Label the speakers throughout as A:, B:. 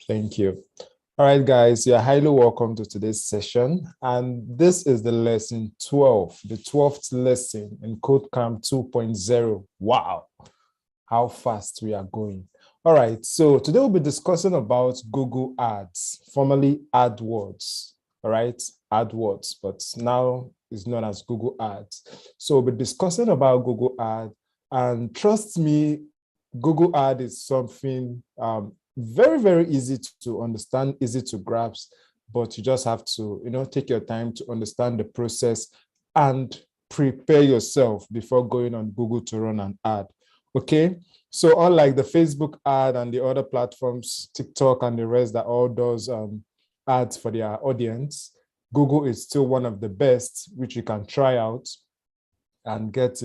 A: Thank you. All right, guys, you're highly welcome to today's session. And this is the lesson 12, the 12th lesson in KodeCamp 2.0. Wow, how fast we are going. All right, so today we'll be discussing about Google Ads, formerly Adwords. All right, Adwords, but now it's known as Google Ads. So we'll be discussing about Google Ads. And trust me, Google Ad is something very, very easy to understand, easy to grasp, but you just have to, take your time to understand the process and prepare yourself before going on Google to run an ad. Okay. So unlike the Facebook ad and the other platforms, TikTok and the rest that all does ads for their audience, Google is still one of the best, which you can try out and get,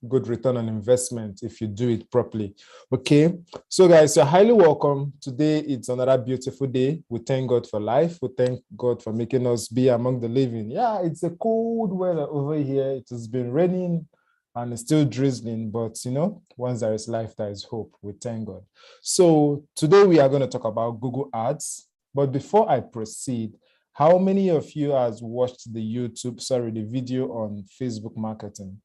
A: good return on investment if you do it properly. Okay. So guys, you're highly welcome. Today, it's another beautiful day. We thank God for life. We thank God for making us be among the living. Yeah, it's a cold weather over here. It has been raining and it's still drizzling, but once there is life, there is hope. We thank God. So today we are going to talk about Google Ads. But before I proceed, how many of you has watched the video on Facebook marketing?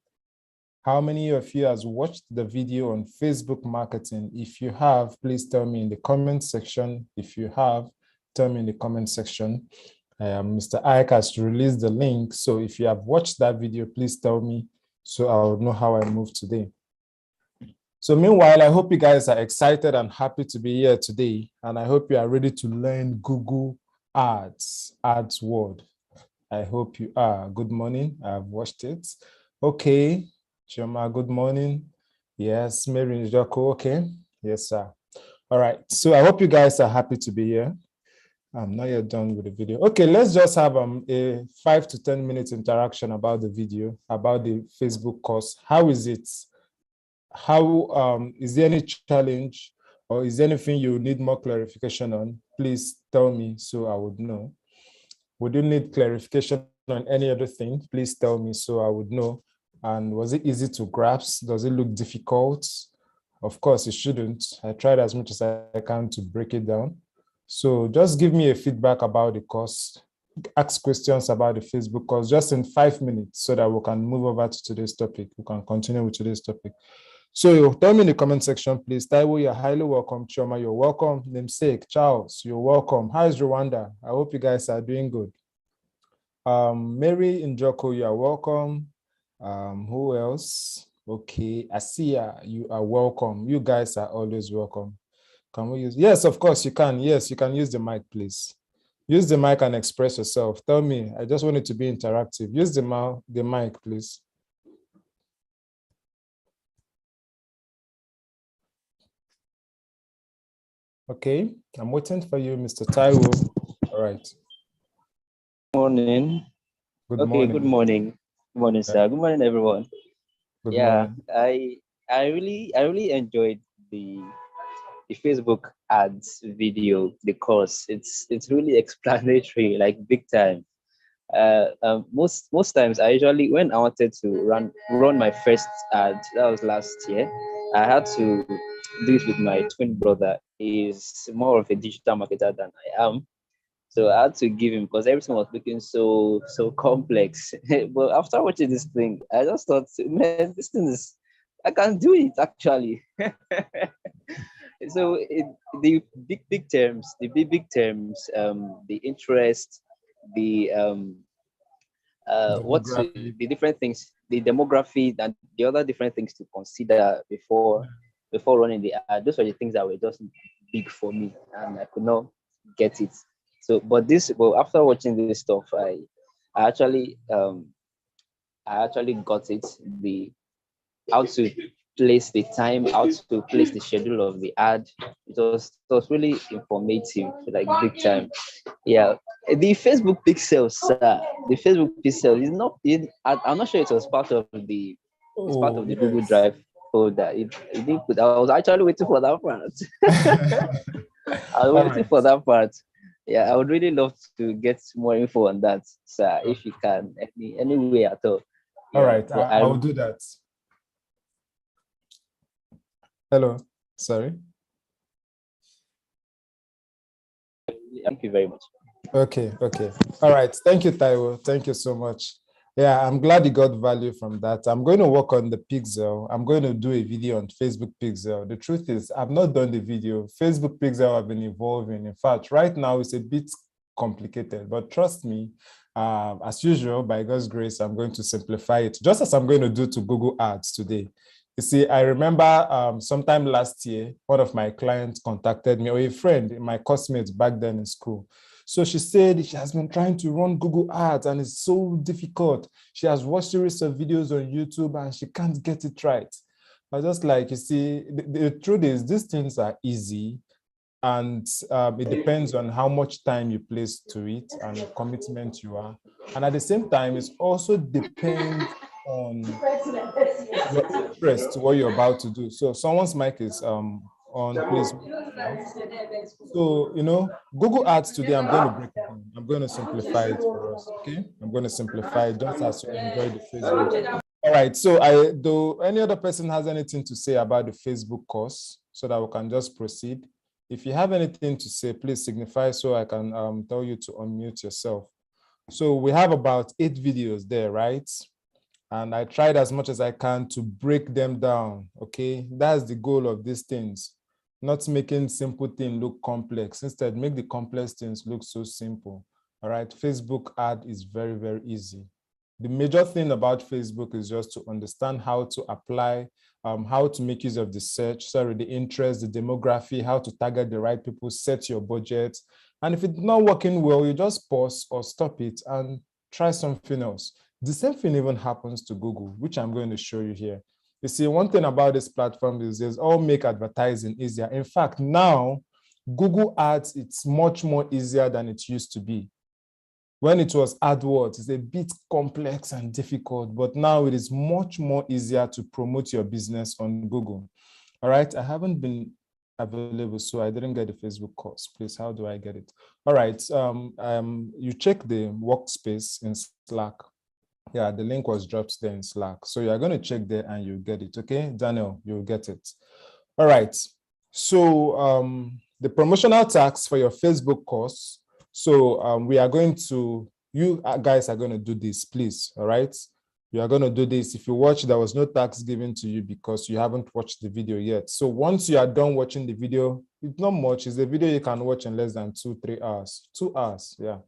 A: How many of you has watched the video on Facebook marketing? If you have, please tell me in the comment section. If you have, tell me in the comment section. Mr. Ike has released the link. So if you have watched that video, please tell me so I'll know how I move today. So meanwhile, I hope you guys are excited and happy to be here today. And I hope you are ready to learn Google Ads word. I hope you are. Good morning. I've watched it. Okay. Choma, good morning. Yes, Mary Njoko, okay. Yes, sir. All right. So I hope you guys are happy to be here. I'm not yet done with the video. Okay, let's just have a 5 to 10 minutes interaction about the video, about the Facebook course. How is it? How is there any challenge or is there anything you need more clarification on? Please tell me so I would know. Would you need clarification on any other thing? Please tell me so I would know. And was it easy to grasp? Does it look difficult? Of course, it shouldn't. I tried as much as I can to break it down. So just give me a feedback about the course. Ask questions about the Facebook course just in 5 minutes so that we can move over to today's topic. We can continue with today's topic. So tell me in the comment section, please. Taiwo, you're highly welcome. Chioma, you're welcome. Namesake, Charles, you're welcome. How is Rwanda? I hope you guys are doing good. Mary Njoko, you are welcome. Who else? Okay, Asia, you are welcome. You guys are always welcome. Can we use? Yes, of course you can. Yes, you can use the mic, please. Use the mic and express yourself. Tell me, I just want it to be interactive. Use the mic, please. Okay, I'm waiting for you, Mr. Taiwo. All right.
B: Morning.
A: Good morning.
B: Good morning. Good morning, sir. Good morning, everyone.
A: Good morning.
B: I really enjoyed the Facebook ads video, the course. It's really explanatory, like big time. Most times I usually, when I wanted to run my first ad, that was last year, I had to do it with my twin brother. He's more of a digital marketer than I am. So I had to give him because everything was looking so complex. But after watching this thing, I just thought, man, this thing is, I can do it actually. So the big terms, the interest, the the different things, the demography, and the other different things to consider before running the ad. Those are the things that were just big for me, and I could not get it. So, but after watching this stuff, I actually got it. The how to place the time, how to place the schedule of the ad. It was really informative, like big time. Yeah, the Facebook pixels, the Facebook pixel is not. I'm not sure it was part of the. It's part of the Google Drive folder. It didn't put. I was actually waiting for that part. I was waiting for that part. Yeah, I would really love to get more info on that, sir, if you can, any way at all.
A: Yeah, all right, I will do that. Hello, sorry.
B: Thank you very much.
A: Okay. All right. Thank you, Taiwo. Thank you so much. Yeah, I'm glad you got value from that. I'm going to work on the pixel. I'm going to do a video on Facebook pixel. The truth is, I've not done the video. Facebook pixel have been evolving. In fact, right now it's a bit complicated, but trust me, as usual, by God's grace, I'm going to simplify it, just as I'm going to do to Google Ads today. You see, I remember sometime last year, one of my clients contacted me, or a friend, my classmates back then in school. So she said she has been trying to run Google Ads and it's so difficult. She has watched series of videos on YouTube and she can't get it right. I was just like, you see, the truth is these things are easy, and it depends on how much time you place to it and the commitment you are. And at the same time, it also depends on your interest, what you're about to do. So someone's mic is on, please. So, Google Ads today, I'm going to break it down. I'm going to simplify it for us, okay? I'm going to simplify it just as you enjoy the Facebook. All right, so do any other person has anything to say about the Facebook course so that we can just proceed? If you have anything to say, please signify so I can tell you to unmute yourself. So we have about 8 videos there, right? And I tried as much as I can to break them down, okay? That's the goal of these things, not making simple things look complex. Instead, make the complex things look so simple, all right? Facebook ad is very, very easy. The major thing about Facebook is just to understand how to apply, how to make use of the search, the interest, the demography, how to target the right people, set your budget. And if it's not working well, you just pause or stop it and try something else. The same thing even happens to Google, which I'm going to show you here. You see, one thing about this platform is they all make advertising easier. In fact, now, Google Ads, it's much more easier than it used to be. When it was Adwords, it's a bit complex and difficult, but now it is much more easier to promote your business on Google. All right, I haven't been available, so I didn't get the Facebook course. Please, how do I get it? All right, you check the workspace in Slack. Yeah, the link was dropped there in Slack. So you're going to check there and you get it, okay? Daniel, you'll get it. All right, so the promotional tags for your Facebook course. So we are going to, you guys are going to do this, please, all right? You are going to do this. If you watch, there was no tax given to you because you haven't watched the video yet. So once you are done watching the video, it's not much. It's a video you can watch in less than 2-3 hours. 2 hours, yeah.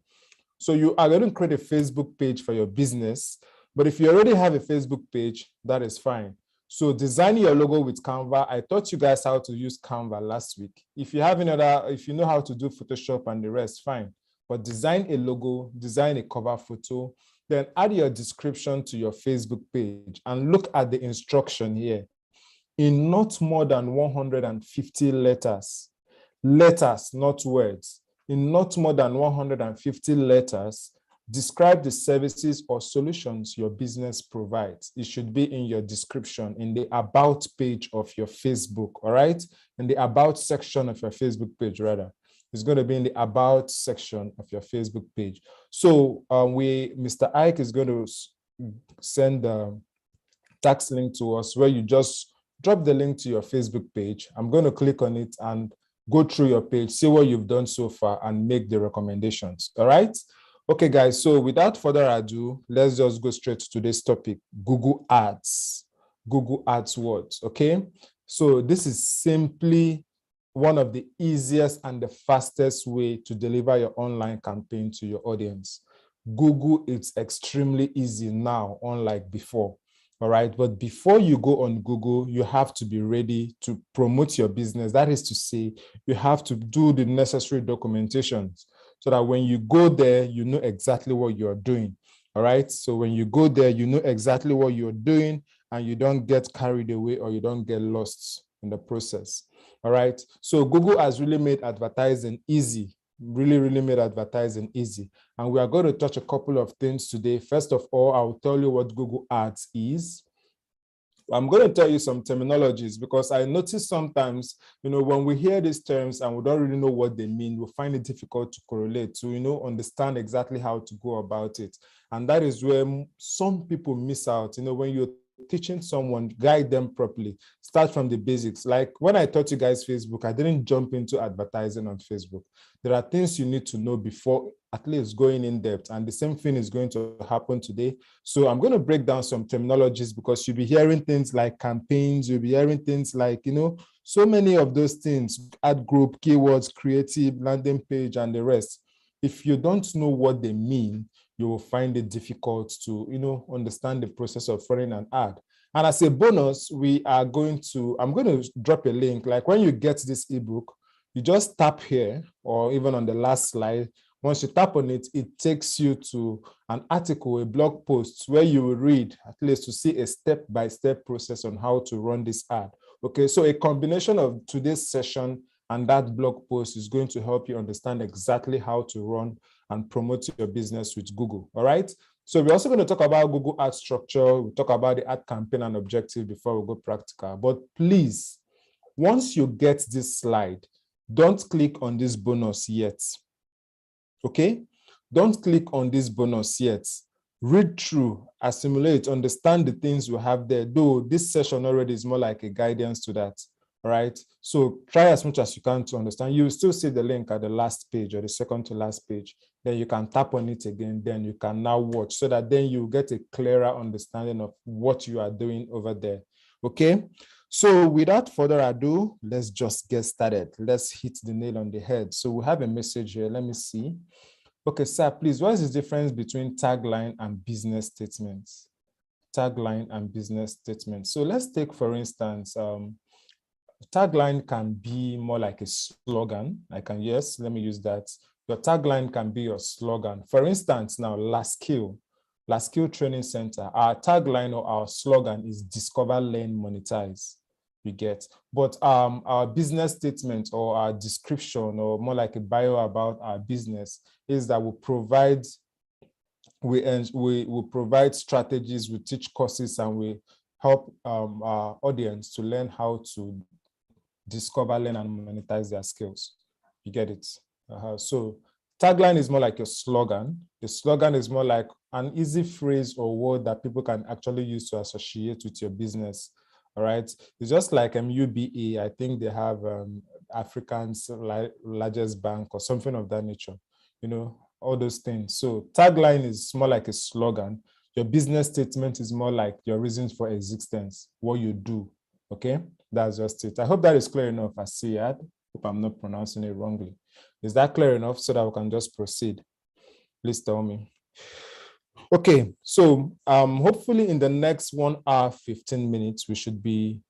A: So you are going to create a Facebook page for your business. But if you already have a Facebook page, that is fine. So design your logo with Canva. I taught you guys how to use Canva last week. If you have if you know how to do Photoshop and the rest, fine. But design a logo, design a cover photo, then add your description to your Facebook page and look at the instruction here. In not more than 150 letters, not words. In not more than 150 letters, describe the services or solutions your business provides. It should be in your description, in the about page of your Facebook, all right? In the about section of your Facebook page, rather. It's going to be in the about section of your Facebook page. So Mr. Ike is going to send the tax link to us where you just drop the link to your Facebook page. I'm going to click on it and go through your page, see what you've done so far, and make the recommendations. All right? Okay, guys. So without further ado, let's just go straight to today's topic, Google Ads. Google Ads words, okay? So this is simply one of the easiest and the fastest way to deliver your online campaign to your audience. Google, it's extremely easy now, unlike before. All right. But before you go on Google, you have to be ready to promote your business. That is to say, you have to do the necessary documentation so that when you go there, you know exactly what you're doing. All right. So when you go there, you know exactly what you're doing and you don't get carried away or you don't get lost in the process. All right. So Google has really made advertising easy. Really made advertising easy. And we are going to touch a couple of things today. First of all, I'll tell you what Google Ads is. I'm going to tell you some terminologies because I notice sometimes, when we hear these terms and we don't really know what they mean, we find it difficult to correlate, to, understand exactly how to go about it. And that is where some people miss out. When you're teaching someone, guide them properly, start from the basics. Like when I taught you guys Facebook, I didn't jump into advertising on Facebook. There are things you need to know before at least going in depth, and the same thing is going to happen today. So I'm going to break down some terminologies, because you'll be hearing things like campaigns, you'll be hearing things like, so many of those things, ad group, keywords, creative, landing page, and the rest. If you don't know what they mean, you will find it difficult to, understand the process of running an ad. And as a bonus, I'm going to drop a link. Like when you get this ebook, you just tap here, or even on the last slide. Once you tap on it, it takes you to an article, a blog post, where you will read, at least to see a step-by-step process on how to run this ad. Okay, so a combination of today's session and that blog post is going to help you understand exactly how to run and promote your business with Google. All right. So we're also going to talk about Google ad structure. We'll talk about the ad campaign and objective before we go practical. But please, once you get this slide, don't click on this bonus yet. Okay? Don't click on this bonus yet. Read through, assimilate, understand the things we have there, though this session already is more like a guidance to that. All right. So try as much as you can to understand. You will still see the link at the last page or the second to last page. Then you can tap on it again. Then you can now watch, so that then you get a clearer understanding of what you are doing over there. Okay. So without further ado, let's just get started. Let's hit the nail on the head. So we have a message here. Let me see. Okay, sir, please, what is the difference between tagline and business statements? Tagline and business statements. So let's take, for instance, tagline can be more like a slogan. Let me use that. Your tagline can be your slogan. For instance, now, Last Skill Training Center, our tagline or our slogan is discover, learn, monetize. You get. But our business statement or our description, or more like a bio about our business, is that we provide strategies, we teach courses, and we help our audience to learn how to discover, learn, and monetize their skills. You get it? So tagline is more like your slogan. The slogan is more like an easy phrase or word that people can actually use to associate with your business. All right. It's just like UBA. I think they have Africa's largest bank or something of that nature. All those things. So tagline is more like a slogan. Your business statement is more like your reasons for existence, what you do. Okay, that's just it. I hope that is clear enough. I see it. Hope I'm not pronouncing it wrongly. Is that clear enough so that we can just proceed? Please tell me. Okay, so hopefully in the next 1 hour, 15 minutes, we should be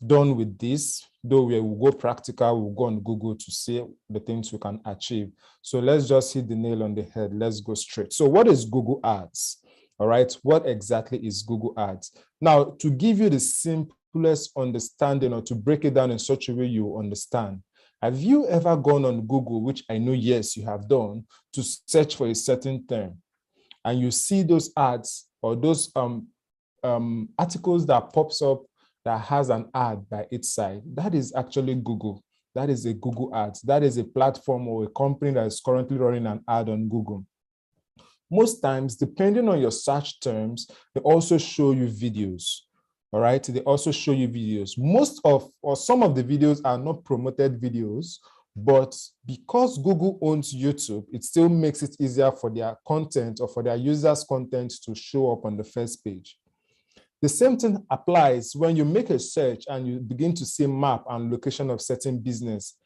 A: done with this. Though we will go practical, we'll go on Google to see the things we can achieve. So let's just hit the nail on the head. Let's go straight. So what is Google Ads? All right, what exactly is Google Ads? Now, to give you the simplest understanding, or to break it down in such a way you understand, have you ever gone on Google, which I know, yes, you have done, to search for a certain term, and you see those ads or those articles that pops up that has an ad by its side? That is actually Google. That is a Google Ads. That is a platform or a company that is currently running an ad on Google. Most times, depending on your search terms, they also show you videos. All right, they also show you videos. Some of the videos are not promoted videos, but because Google owns YouTube, it still makes it easier for their content or for their users' content to show up on the first page. The same thing applies when you make a search and you begin to see map and location of certain business.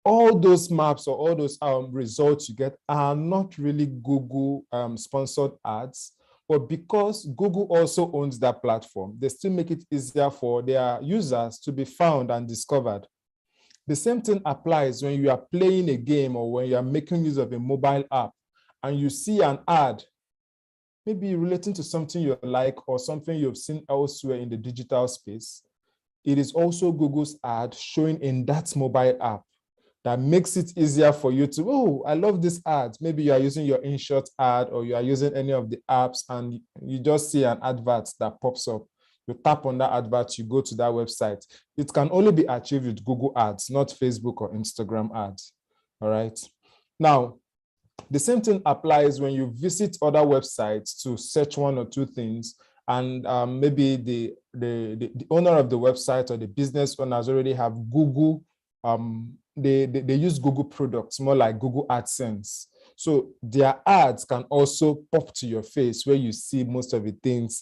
A: All those maps or all those results you get are not really Google sponsored ads, but because Google also owns that platform, they still make it easier for their users to be found and discovered. The same thing applies when you are playing a game or when you are making use of a mobile app and you see an ad, maybe relating to something you like or something you've seen elsewhere in the digital space. It is also Google's ad showing in that mobile app that makes it easier for you to, oh, I love this ad. Maybe you are using your InShot ad or you are using any of the apps and you just see an advert that pops up. You tap on that advert, you go to that website. It can only be achieved with Google Ads, not Facebook or Instagram ads. All right. Now, the same thing applies when you visit other websites to search one or two things and maybe the owner of the website or the business owners already have Google, they use Google products, more like Google AdSense. So their ads can also pop to your face where you see most of the things,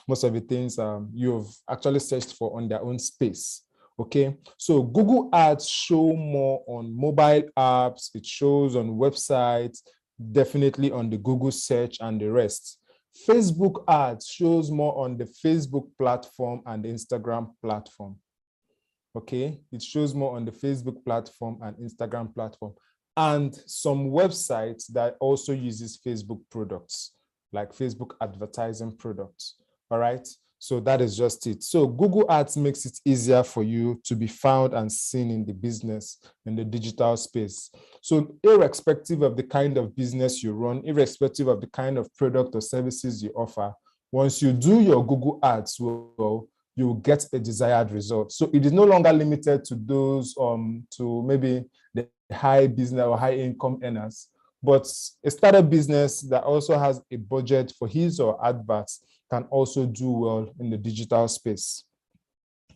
A: most of the things you've actually searched for on their own space. Okay, so Google Ads show more on mobile apps, it shows on websites, definitely on the Google search and the rest. Facebook ads shows more on the Facebook platform and the Instagram platform. Okay, it shows more on the Facebook platform and Instagram platform, and some websites that also uses Facebook products, like Facebook advertising products. All right, so that is just it. So Google Ads makes it easier for you to be found and seen in the business, in the digital space. So irrespective of the kind of business you run, irrespective of the kind of product or services you offer, once you do your Google Ads well, you will get a desired result. So it is no longer limited to those to maybe the high business or high income earners, but a startup business that also has a budget for his or adverts can also do well in the digital space.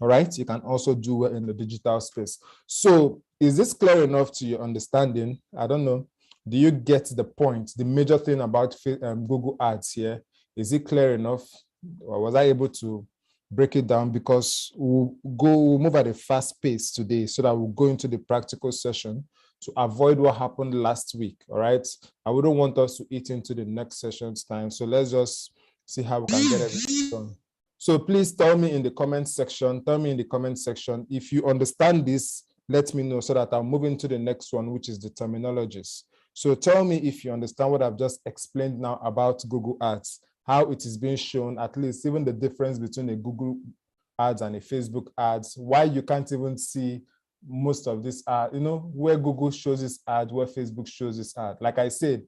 A: All right, you can also do well in the digital space. So is this clear enough to your understanding? I don't know. Do you get the point? The major thing about Google Ads here, is it clear enough? Or was I able to break it down? Because we'll move at a fast pace today so that we'll go into the practical session to avoid what happened last week. All right, I wouldn't want us to eat into the next session's time, so let's just see how we can get everything done. So please tell me in the comment section, if you understand this, let me know so that I'll move into the next one, which is the terminologies. So tell me if you understand what I've just explained now about Google Ads, how it is being shown, at least even the difference between a Google Ads and a Facebook Ads, why you can't even see most of this ad, where Google shows this ad, where Facebook shows this ad. Like I said,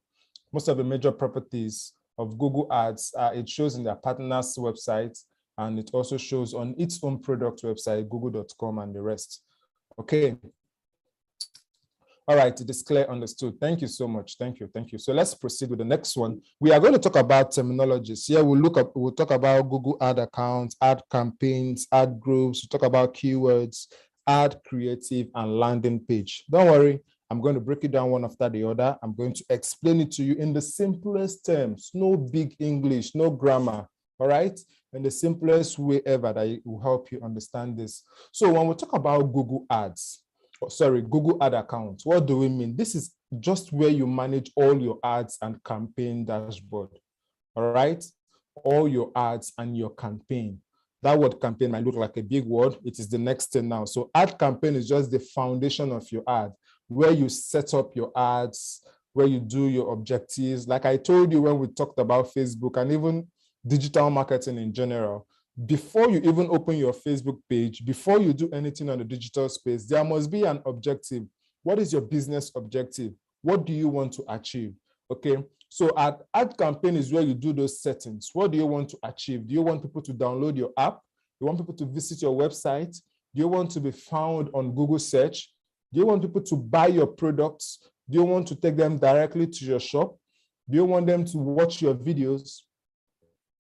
A: most of the major properties of Google Ads, it shows in their partners' websites, and it also shows on its own product website, google.com and the rest. Okay. All right, it is clear, understood. Thank you so much. Thank you. So let's proceed with the next one. We are going to talk about terminologies. Here we'll talk about Google ad accounts, ad campaigns, ad groups. We'll talk about keywords, ad creative, and landing page. Don't worry, I'm going to break it down one after the other. I'm going to explain it to you in the simplest terms, no big English, no grammar. All right, in the simplest way ever that will help you understand this. So when we talk about Google Ads, Google ad account, what do we mean? This is just where you manage all your ads and campaign dashboard. All right, all your ads and your campaign. That word campaign might look like a big word. It is the next thing now. So ad campaign is just the foundation of your ad, where you set up your ads, where you do your objectives. Like I told you when we talked about Facebook and even digital marketing in general, before you even open your Facebook page, before you do anything on the digital space, there must be an objective. What is your business objective? What do you want to achieve? Okay, so ad campaign is where you do those settings. What do you want to achieve? Do you want people to download your app? Do you want people to visit your website? Do you want to be found on Google search? Do you want people to buy your products? Do you want to take them directly to your shop? Do you want them to watch your videos?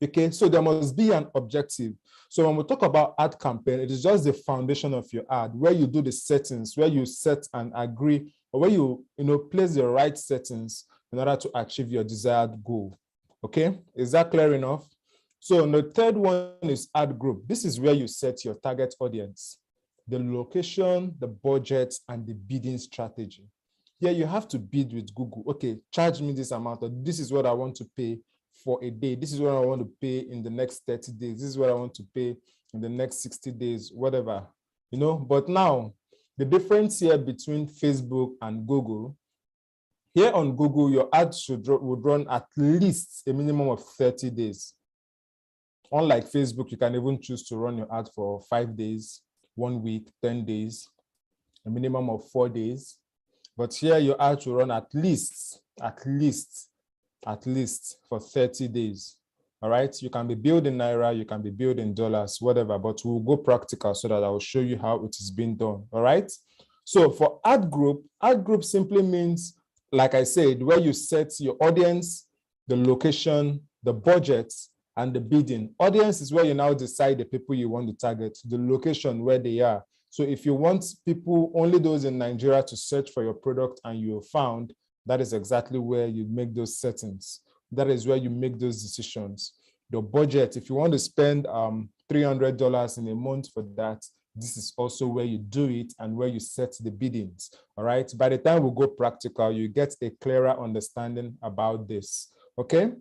A: Okay, so there must be an objective. So when we talk about ad campaign, it is just the foundation of your ad, where you do the settings, where you set and agree, or where you place the right settings in order to achieve your desired goal. Okay, is that clear enough? So the third one is ad group. This is where you set your target audience, the location, the budget, and the bidding strategy. Here you have to bid with Google. Okay, charge me this amount, or this is what I want to pay for a day. This is what I want to pay in the next 30 days. This is what I want to pay in the next 60 days, whatever, But now, the difference here between Facebook and Google, here on Google, your ads would run at least a minimum of 30 days. Unlike Facebook, you can even choose to run your ad for 5 days, 1 week, 10 days, a minimum of 4 days. But here, your ad will run at least for 30 days. All right, you can be billed in Naira, you can be billed in dollars, whatever, but we'll go practical so that I will show you how it is being done. All right, so for ad group simply means, like I said, where you set your audience, the location, the budget, and the bidding. Audience is where you now decide the people you want to target, the location where they are. So if you want people, only those in Nigeria, to search for your product and you're found, that is exactly where you make those settings. That is where you make those decisions. The budget, if you want to spend $300 in a month for that, this is also where you do it and where you set the biddings. All right. By the time we go practical, you get a clearer understanding about this. Okay.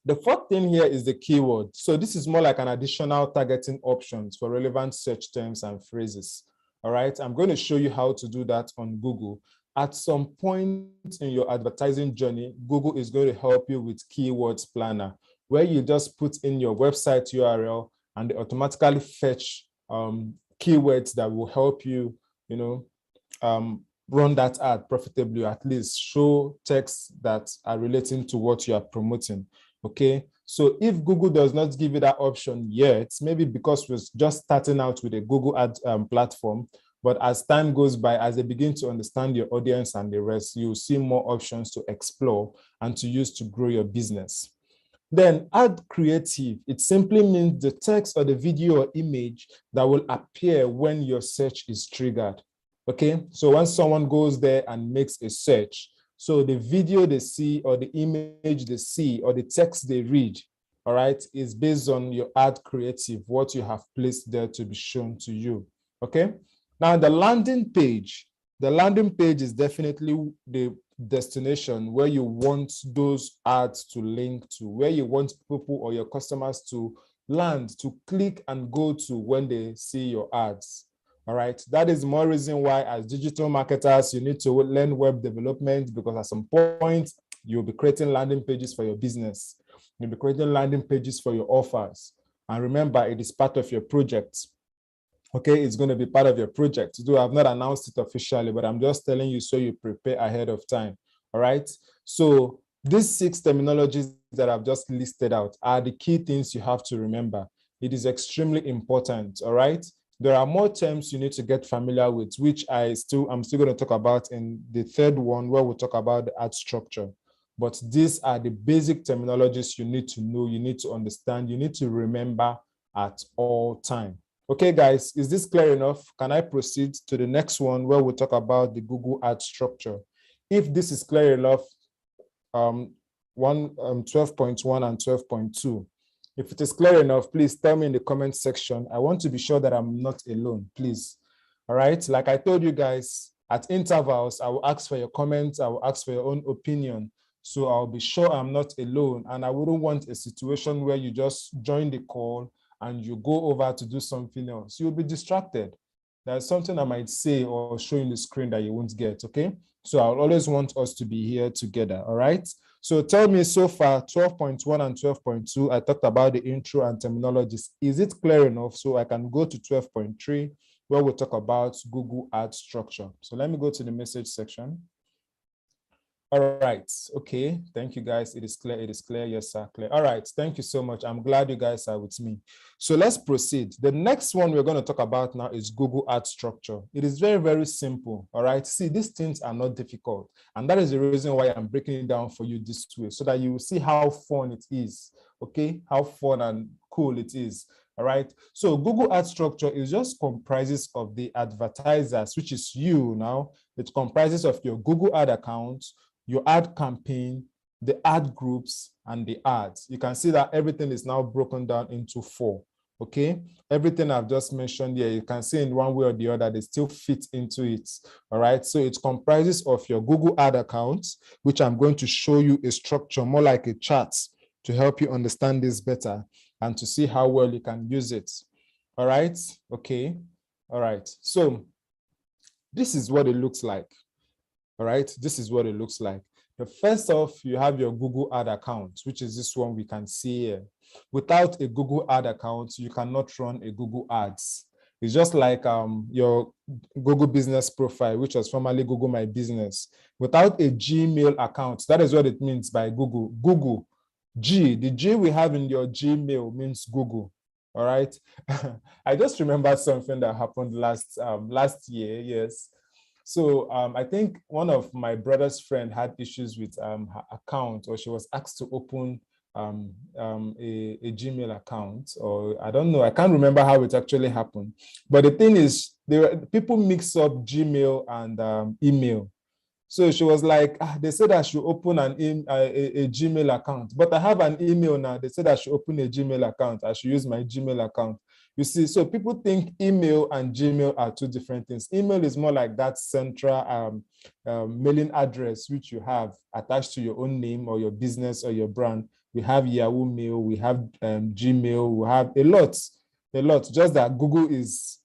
A: The fourth thing here is the keyword. So this is more like an additional targeting options for relevant search terms and phrases. All right. I'm going to show you how to do that on Google. At some point in your advertising journey, Google is going to help you with Keywords Planner, where you just put in your website URL and they automatically fetch keywords that will help you, run that ad profitably, or at least show texts that are relating to what you are promoting. Okay, so if Google does not give you that option yet, maybe because we're just starting out with a Google ad platform, but as time goes by, as they begin to understand your audience and the rest, you'll see more options to explore and to use to grow your business. Then add creative. It simply means the text or the video or image that will appear when your search is triggered. Okay, so when someone goes there and makes a search, so the video they see or the image they see or the text they read, all right, is based on your ad creative, what you have placed there to be shown to you. Okay, now the landing page is definitely the destination where you want those ads to link to, where you want people or your customers to land, to click and go to when they see your ads. All right, that is more reason why as digital marketers, you need to learn web development, because at some point you'll be creating landing pages for your business. You'll be creating landing pages for your offers. And remember, it is part of your project. Okay, it's going to be part of your project. Though I've not announced it officially, but I'm just telling you so you prepare ahead of time. All right. So these 6 terminologies that I've just listed out are the key things you have to remember. It is extremely important. All right. There are more terms you need to get familiar with, which I'm still going to talk about in the third one, where we'll talk about the ad structure. But these are the basic terminologies you need to know, you need to understand, you need to remember at all time. Okay, guys, is this clear enough? Can I proceed to the next one where we'll talk about the Google ad structure? If this is clear enough, 12.1 and 12.2. If it is clear enough, please tell me in the comment section. I want to be sure that I'm not alone, please. All right, like I told you guys, at intervals, I will ask for your comments, I will ask for your own opinion. So I'll be sure I'm not alone, and I wouldn't want a situation where you just join the call and you go over to do something else. You'll be distracted. There's something I might say or show in the screen that you won't get, okay? So I'll always want us to be here together, all right? So tell me so far, 12.1 and 12.2, I talked about the intro and terminologies. Is it clear enough so I can go to 12.3, where we'll talk about Google ad structure? So let me go to the message section. All right. Okay. Thank you, guys. It is clear. It is clear. Yes, sir. Clear. All right. Thank you so much. I'm glad you guys are with me. So let's proceed. The next one we're going to talk about now is Google ad structure. It is very, very simple. All right. See, these things are not difficult. And that is the reason why I'm breaking it down for you this way, so that you will see how fun it is. Okay. How fun and cool it is. All right. So Google ad structure is just comprises of the advertisers, which is you now. It comprises of your Google ad account, your ad campaign, the ad groups, and the ads. You can see that everything is now broken down into 4, okay? Everything I've just mentioned here, you can see in one way or the other, they still fit into it, all right? So it comprises of your Google ad account, which I'm going to show you a structure, more like a chart, to help you understand this better and to see how well you can use it, all right? Okay, all right. So this is what it looks like. All right, this is what it looks like. The first off, you have your Google ad account, which is this one we can see here. Without a Google ad account, you cannot run a Google ads. It's just like your Google business profile, which was formerly Google My Business. Without a Gmail account, that is what it means by Google. Google, G, the G we have in your Gmail means Google. All right. I just remembered something that happened last year, yes. So I think one of my brother's friend had issues with her account, or she was asked to open a Gmail account, or I don't know, I can't remember how it actually happened. But the thing is, people mix up Gmail and email. So she was like, they said I should open a Gmail account, but I have an email now. They said I should open a Gmail account. I should use my Gmail account. You see, so people think email and Gmail are two different things. Email is more like that central mailing address which you have attached to your own name or your business or your brand. We have Yahoo Mail, we have Gmail, we have a lot. Just that Google is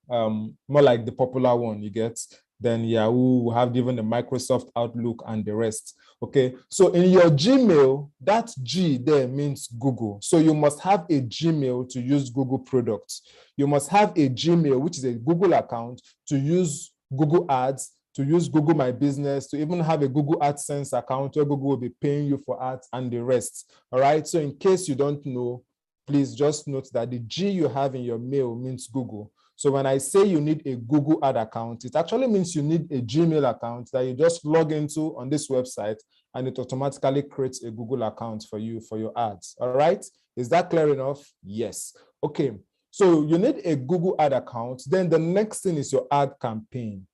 A: more like the popular one, you get. Then Yahoo, we have even the Microsoft Outlook and the rest. Okay, so in your Gmail, that G there means Google. So you must have a Gmail to use Google products. You must have a Gmail, which is a Google account, to use Google Ads, to use Google My Business, to even have a Google AdSense account where Google will be paying you for ads and the rest. All right, so in case you don't know, please just note that the G you have in your mail means Google. So when I say you need a Google ad account, it actually means you need a Gmail account that you just log into on this website, and it automatically creates a Google account for you for your ads. All right, is that clear enough? Yes. Okay, so you need a Google ad account. Then the next thing is your ad campaign.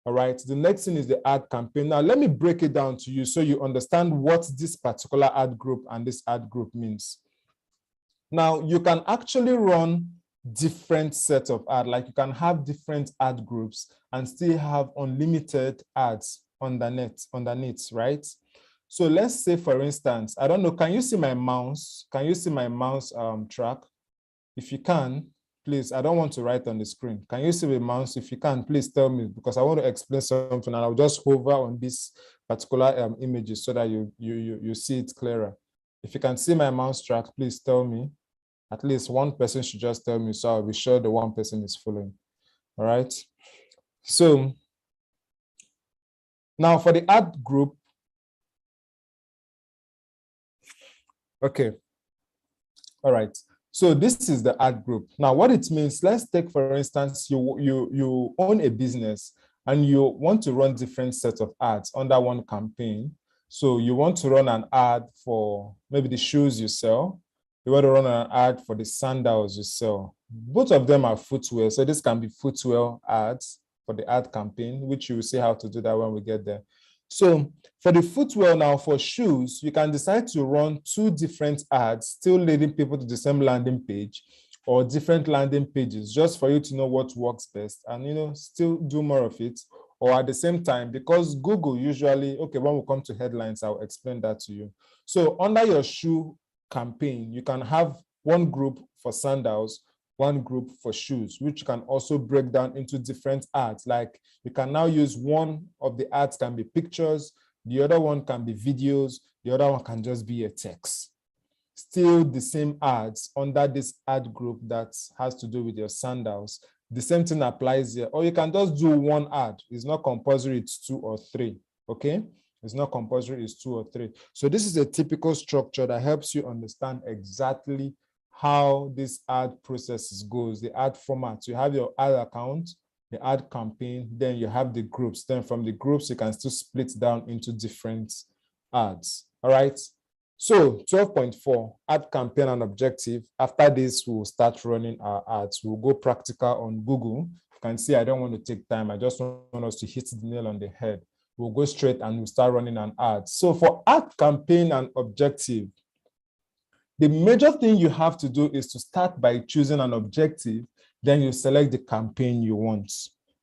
A: All right, the next thing is the ad campaign. Now let me break it down to you so you understand what this particular ad group and this ad group means. Now you can actually run different sets of ads, like you can have different ad groups and still have unlimited ads underneath, right? So let's say, for instance, I don't know, can you see my mouse? Can you see my mouse track? If you can, please, I don't want to write on the screen. Can you see the mouse? If you can, please tell me, because I want to explain something, and I'll just hover on this particular images so that you see it clearer. If you can see my mouse track, please tell me. At least one person should just tell me, so I'll be sure the one person is following. All right. So now for the ad group. Okay. All right. So this is the ad group. Now what it means, let's take, for instance, you own a business and you want to run different sets of ads under one campaign. So you want to run an ad for maybe the shoes you sell. You want to run an ad for the sandals you sell. Both of them are footwear. So this can be footwear ads for the ad campaign, which you will see how to do that when we get there. So for the footwear now, for shoes, you can decide to run two different ads, still leading people to the same landing page, or different landing pages, just for you to know what works best and, still do more of it. Or at the same time, because Google usually, okay, when we come to headlines, I'll explain that to you. So under your shoe campaign, you can have one group for sandals, one group for shoes, which can also break down into different ads. Like you can now use one of the ads can be pictures, the other one can be videos, the other one can just be a text. Still the same ads under this ad group that has to do with your sandals. The same thing applies here. Or you can just do one ad. It's not compulsory, it's 2 or 3, okay? It's not compulsory, it's 2 or 3. So this is a typical structure that helps you understand exactly how this ad process goes, the ad format. You have your ad account, the ad campaign, then you have the groups. Then from the groups, you can still split down into different ads. All right. So 12.4, ad campaign and objective. After this, we'll start running our ads. We'll go practical on Google. You can see I don't want to take time. I just want us to hit the nail on the head. We'll go straight and we'll start running an ad. So for ad campaign and objective, the major thing you have to do is to start by choosing an objective, then you select the campaign you want.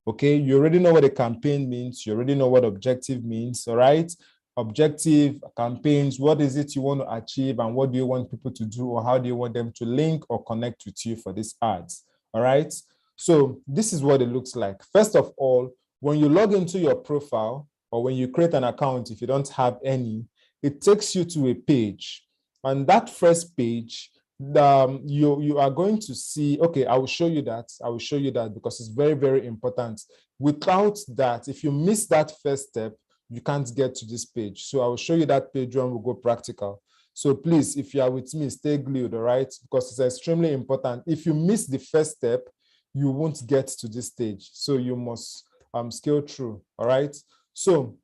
A: Okay, you already know what a campaign means. You already know what objective means, all right? Objective, campaigns, what is it you want to achieve and what do you want people to do, or how do you want them to link or connect with you for these ads, all right? So this is what it looks like. First of all, when you log into your profile or when you create an account, if you don't have any, it takes you to a page. On that first page, you are going to see, okay, I will show you that. I will show you that because it's very, very important. Without that, if you miss that first step, you can't get to this page. So I will show you that page when we go practical. So please, if you are with me, stay glued, all right? Because it's extremely important. If you miss the first step, you won't get to this stage. So you must scale through, all right? So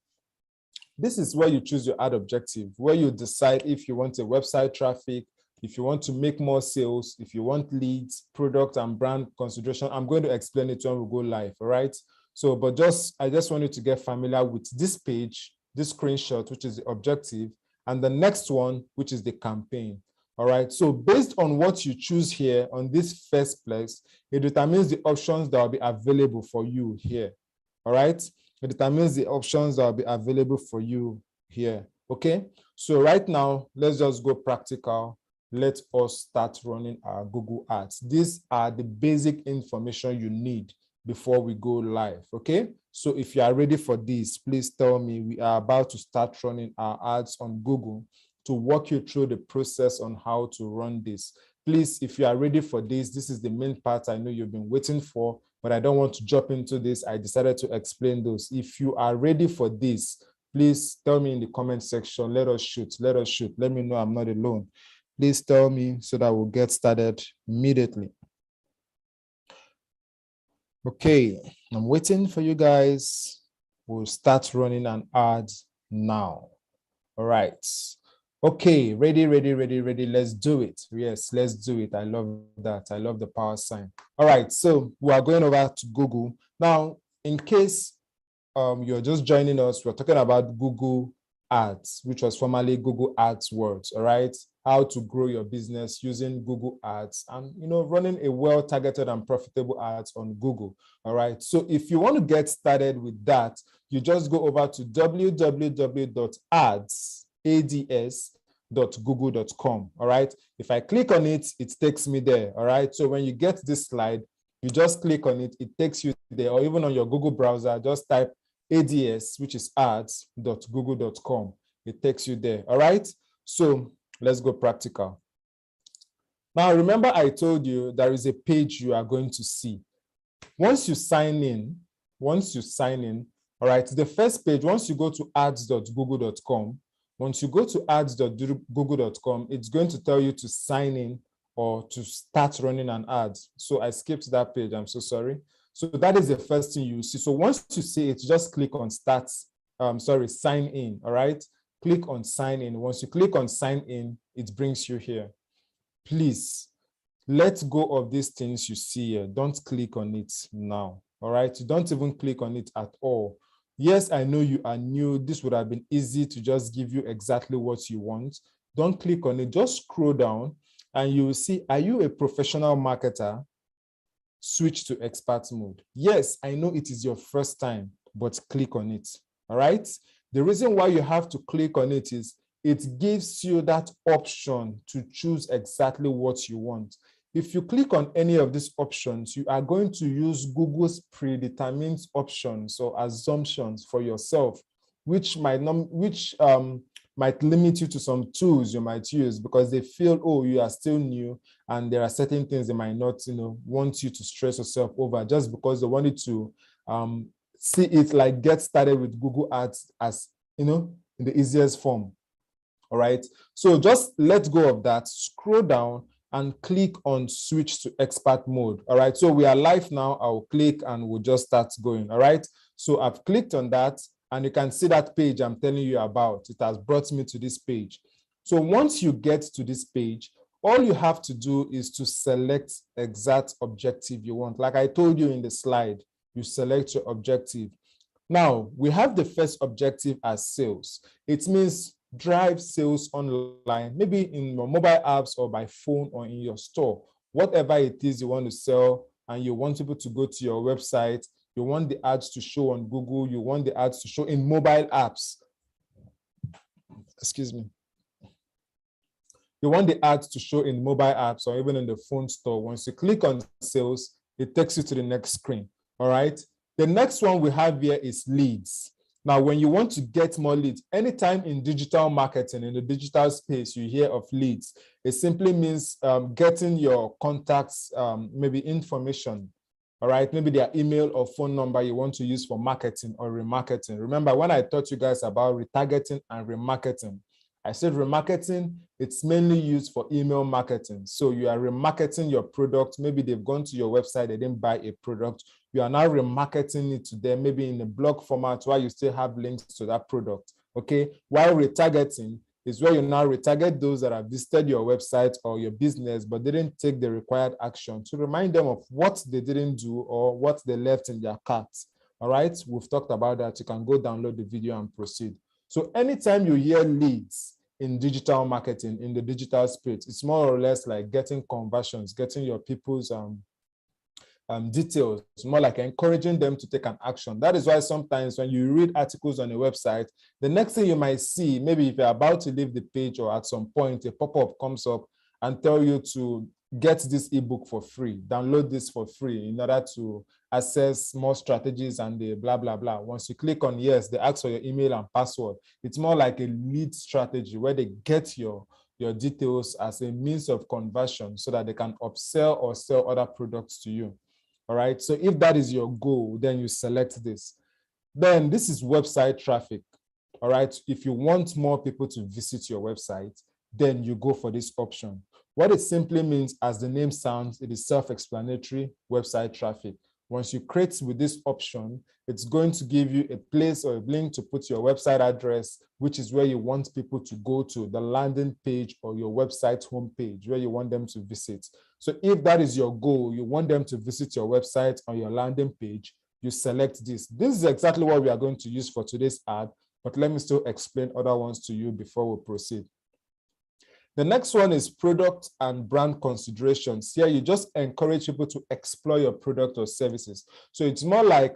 A: This is where you choose your ad objective, where you decide if you want a website traffic, if you want to make more sales, if you want leads, product and brand consideration. I'm going to explain it when we go live, all right? So, but I just want you to get familiar with this page, this screenshot, which is the objective, and the next one, which is the campaign. All right. So based on what you choose here on this first place, it determines the options that will be available for you here. All right. It determines the options that will be available for you here. Okay. So right now, let's just go practical. Let us start running our Google Ads. These are the basic information you need before we go live. Okay. So if you are ready for this, please tell me. We are about to start running our ads on Google to walk you through the process on how to run this. Please, if you are ready for this, this is the main part I know you've been waiting for, but I don't want to jump into this. I decided to explain those. If you are ready for this, please tell me in the comment section. Let us shoot. Let us shoot. Let me know I'm not alone. Please tell me so that we'll get started immediately. Okay, I'm waiting for you guys. We'll start running an ad now. All right. Okay, ready. Let's do it. Yes, let's do it. I love that. I love the power sign. All right, so we are going over to Google. Now, in case you're just joining us, we're talking about Google Ads, which was formerly Google Adwords, all right? How to grow your business using Google Ads and, running a well-targeted and profitable ads on Google, all right? So if you want to get started with that, you just go over to www.ads.google.com, all right? If I click on it, it takes me there, all right? So when you get this slide, you just click on it, it takes you there, or even on your Google browser, just type ads, which is ads.google.com. It takes you there, all right? So let's go practical. Now, remember I told you there is a page you are going to see. Once you sign in, all right, the first page, once you go to ads.google.com, once you go to ads.google.com, it's going to tell you to sign in or to start running an ad. So I skipped that page, I'm so sorry. So that is the first thing you see. So once you see it, just click on sign in, all right? Click on sign in. Once you click on sign in, it brings you here. Please, let go of these things you see here. Don't click on it now, all right? You don't even click on it at all. Yes, I know you are new. This would have been easy to just give you exactly what you want. Don't click on it. Just scroll down and you will see, are you a professional marketer? Switch to expert mode. Yes, I know it is your first time, but click on it, all right? The reason why you have to click on it is it gives you that option to choose exactly what you want. If you click on any of these options, you are going to use Google's predetermined options or assumptions for yourself, which might limit you to some tools you might use because they feel, oh, you are still new and there are certain things they might not, want you to stress yourself over just because they wanted to see it like get started with Google Ads as, in the easiest form. All right. So just let go of that, scroll down and click on switch to expert mode. All right. So we are live now. I'll click and we'll just start going. All right. So I've clicked on that and you can see that page I'm telling you about. It has brought me to this page. So once you get to this page, all you have to do is to select exact objective you want. Like I told you in the slide, you select your objective. Now, we have the first objective as sales. It means drive sales online, maybe in your mobile apps or by phone or in your store, whatever it is you want to sell, and you want people to go to your website, you want the ads to show on Google, you want the ads to show in mobile apps. Excuse me. You want the ads to show in mobile apps or even in the phone store. Once you click on sales, it takes you to the next screen, all right? The next one we have here is leads. Now, when you want to get more leads, anytime in digital marketing, in the digital space, you hear of leads, it simply means getting your contacts, maybe information, all right? Maybe their email or phone number you want to use for marketing or remarketing. Remember when I taught you guys about retargeting and remarketing, I said remarketing, it's mainly used for email marketing. So you are remarketing your product. Maybe they've gone to your website, they didn't buy a product. You are now remarketing it to them, maybe in a blog format where you still have links to that product. Okay, while retargeting is where you now retarget those that have visited your website or your business but didn't take the required action to remind them of what they didn't do or what they left in their cart. All right, we've talked about that. You can go download the video and proceed. So anytime you hear leads in digital marketing, in the digital space, it's more or less like getting conversions, getting your people's details, more like encouraging them to take an action. That is why sometimes when you read articles on a website, the next thing you might see, maybe if you're about to leave the page or at some point, a pop-up comes up and tell you to get this ebook for free, download this for free in order to access more strategies and the blah, blah, blah. Once you click on yes, they ask for your email and password. It's more like a lead strategy where they get your details as a means of conversion so that they can upsell or sell other products to you. All right, so if that is your goal, then you select this. Then this is website traffic. All right, if you want more people to visit your website, then you go for this option. What it simply means, as the name sounds, it is self-explanatory, website traffic. Once you create with this option, it's going to give you a place or a link to put your website address, which is where you want people to go to, the landing page or your website homepage, where you want them to visit. So if that is your goal, you want them to visit your website or your landing page, you select this. This is exactly what we are going to use for today's ad, but let me still explain other ones to you before we proceed. The next one is product and brand considerations. Here, you just encourage people to explore your product or services. So it's more like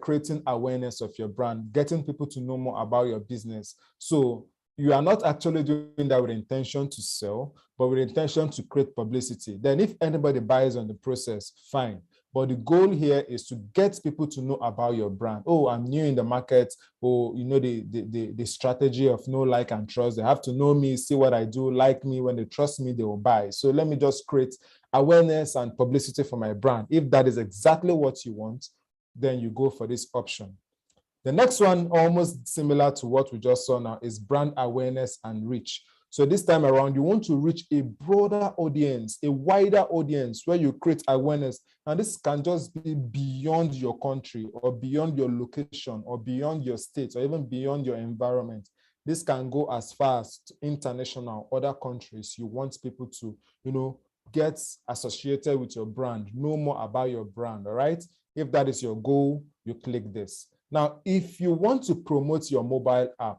A: creating awareness of your brand, getting people to know more about your business. So you are not actually doing that with intention to sell, but with intention to create publicity. Then if anybody buys on the process, fine. But the goal here is to get people to know about your brand. Oh, I'm new in the market. Oh, you know, the strategy of know, like, and trust. They have to know me, see what I do, like me. When they trust me, they will buy. So let me just create awareness and publicity for my brand. If that is exactly what you want, then you go for this option. The next one, almost similar to what we just saw now, is brand awareness and reach. So this time around, you want to reach a broader audience, a wider audience where you create awareness. And this can just be beyond your country or beyond your location or beyond your state or even beyond your environment. This can go as far as international, other countries. You want people to, you know, get associated with your brand, know more about your brand, all right? If that is your goal, you click this. Now, if you want to promote your mobile app,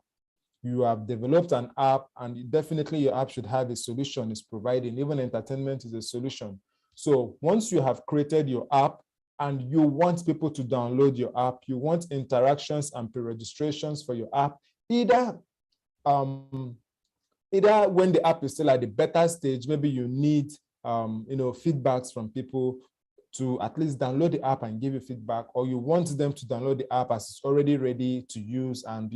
A: you have developed an app and definitely your app should have a solution it's providing. Even entertainment is a solution. So once you have created your app and you want people to download your app, you want interactions and pre-registrations for your app, either when the app is still at the beta stage, maybe you need feedbacks from people to at least download the app and give you feedback, or you want them to download the app as it's already ready to use and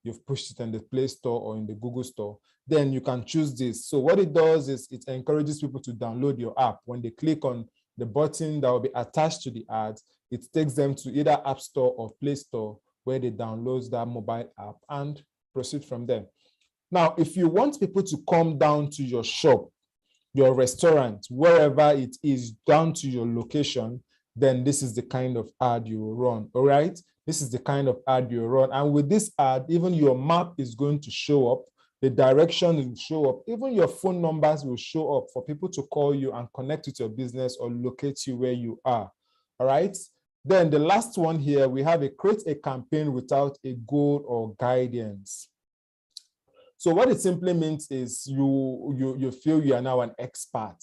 A: you've pushed it in the Play Store or in the Google Store, then you can choose this. So what it does is it encourages people to download your app. When they click on the button that will be attached to the ad, it takes them to either App Store or Play Store where they download that mobile app and proceed from there. Now, if you want people to come down to your shop, your restaurant, wherever it is, down to your location, then this is the kind of ad you will run, all right? This is the kind of ad you run. And with this ad, even your map is going to show up, the direction will show up, even your phone numbers will show up for people to call you and connect with your business or locate you where you are, all right? Then the last one here, we have create a campaign without a goal or guidance. So what it simply means is you feel you are now an expert,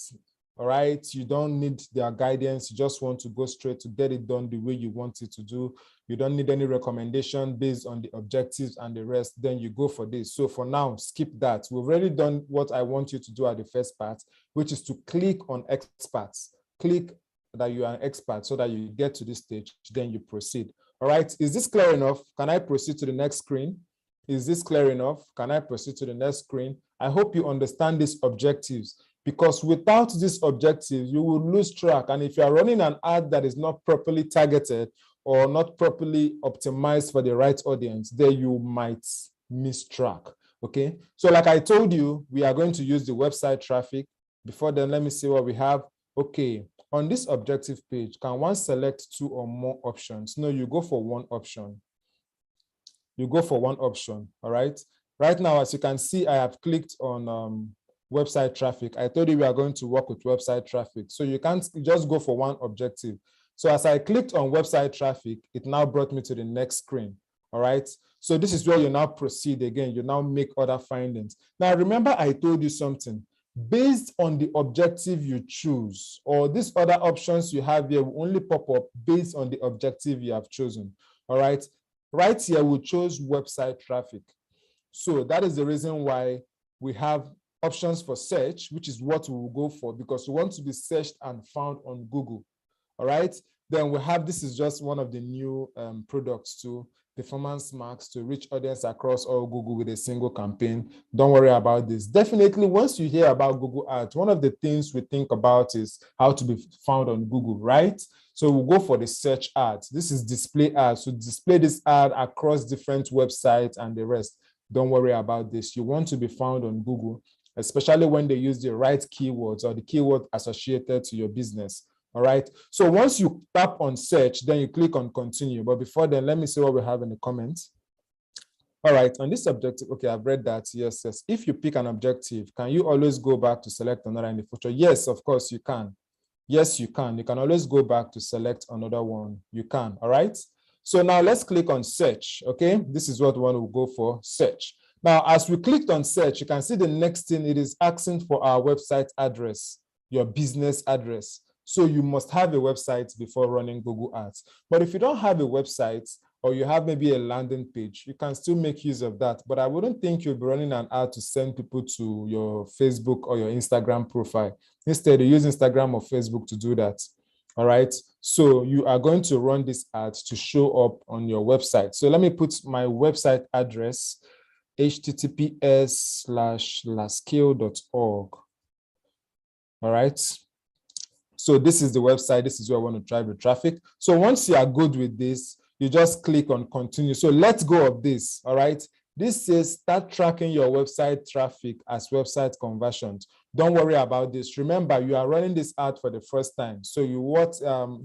A: all right? You don't need their guidance. You just want to go straight to get it done the way you want it to do. You don't need any recommendation based on the objectives and the rest. Then you go for this. So for now, skip that. We've already done what I want you to do at the first part, which is to click on experts. Click that you are an expert so that you get to this stage, then you proceed. All right, is this clear enough? Can I proceed to the next screen? Is this clear enough? Can I proceed to the next screen? I hope you understand these objectives, because without these objectives, you will lose track. And if you are running an ad that is not properly targeted or not properly optimized for the right audience, then you might miss track, okay? So like I told you, we are going to use the website traffic. Before then, let me see what we have. Okay, on this objective page, can one select two or more options? No, you go for one option. you go for one option, all right? Right now, as you can see, I have clicked on website traffic. I told you we are going to work with website traffic. So you can't just go for one objective. So as I clicked on website traffic, it now brought me to the next screen, all right? So this is where you now proceed again. You now make other findings. Now, remember I told you something. Based on the objective you choose, or these other options you have here will only pop up based on the objective you have chosen, all right? Right here, we chose website traffic. So that is the reason why we have options for search, which is what we will go for because we want to be searched and found on Google, all right? Then we have, this is just one of the new products too, performance marks to reach audience across all Google with a single campaign. Don't worry about this. Definitely, once you hear about Google Ads, one of the things we think about is how to be found on Google, right? So we'll go for the search ads. This is display ads. So display this ad across different websites and the rest. Don't worry about this. You want to be found on Google, especially when they use the right keywords or the keyword associated to your business. All right. So once you tap on search, then you click on continue. But before then, let me see what we have in the comments. All right. On this objective, okay, I've read that. Yes, yes. If you pick an objective, can you always go back to select another in the future? Yes, of course you can. Yes, you can. You can always go back to select another one. You can. All right. So now let's click on search. Okay. This is what one will go for, search. Now, as we clicked on search, you can see the next thing it is asking for our website address, your business address. So you must have a website before running Google Ads. But if you don't have a website or you have maybe a landing page, you can still make use of that. But I wouldn't think you'll be running an ad to send people to your Facebook or your Instagram profile. Instead, you use Instagram or Facebook to do that. All right. So you are going to run this ad to show up on your website. So let me put my website address, https://lascale.org. All right. So this is the website. This is where I want to drive the traffic. So once you are good with this, you just click on continue. So let's go of this. All right. This says start tracking your website traffic as website conversions. Don't worry about this. Remember, you are running this ad for the first time. So you want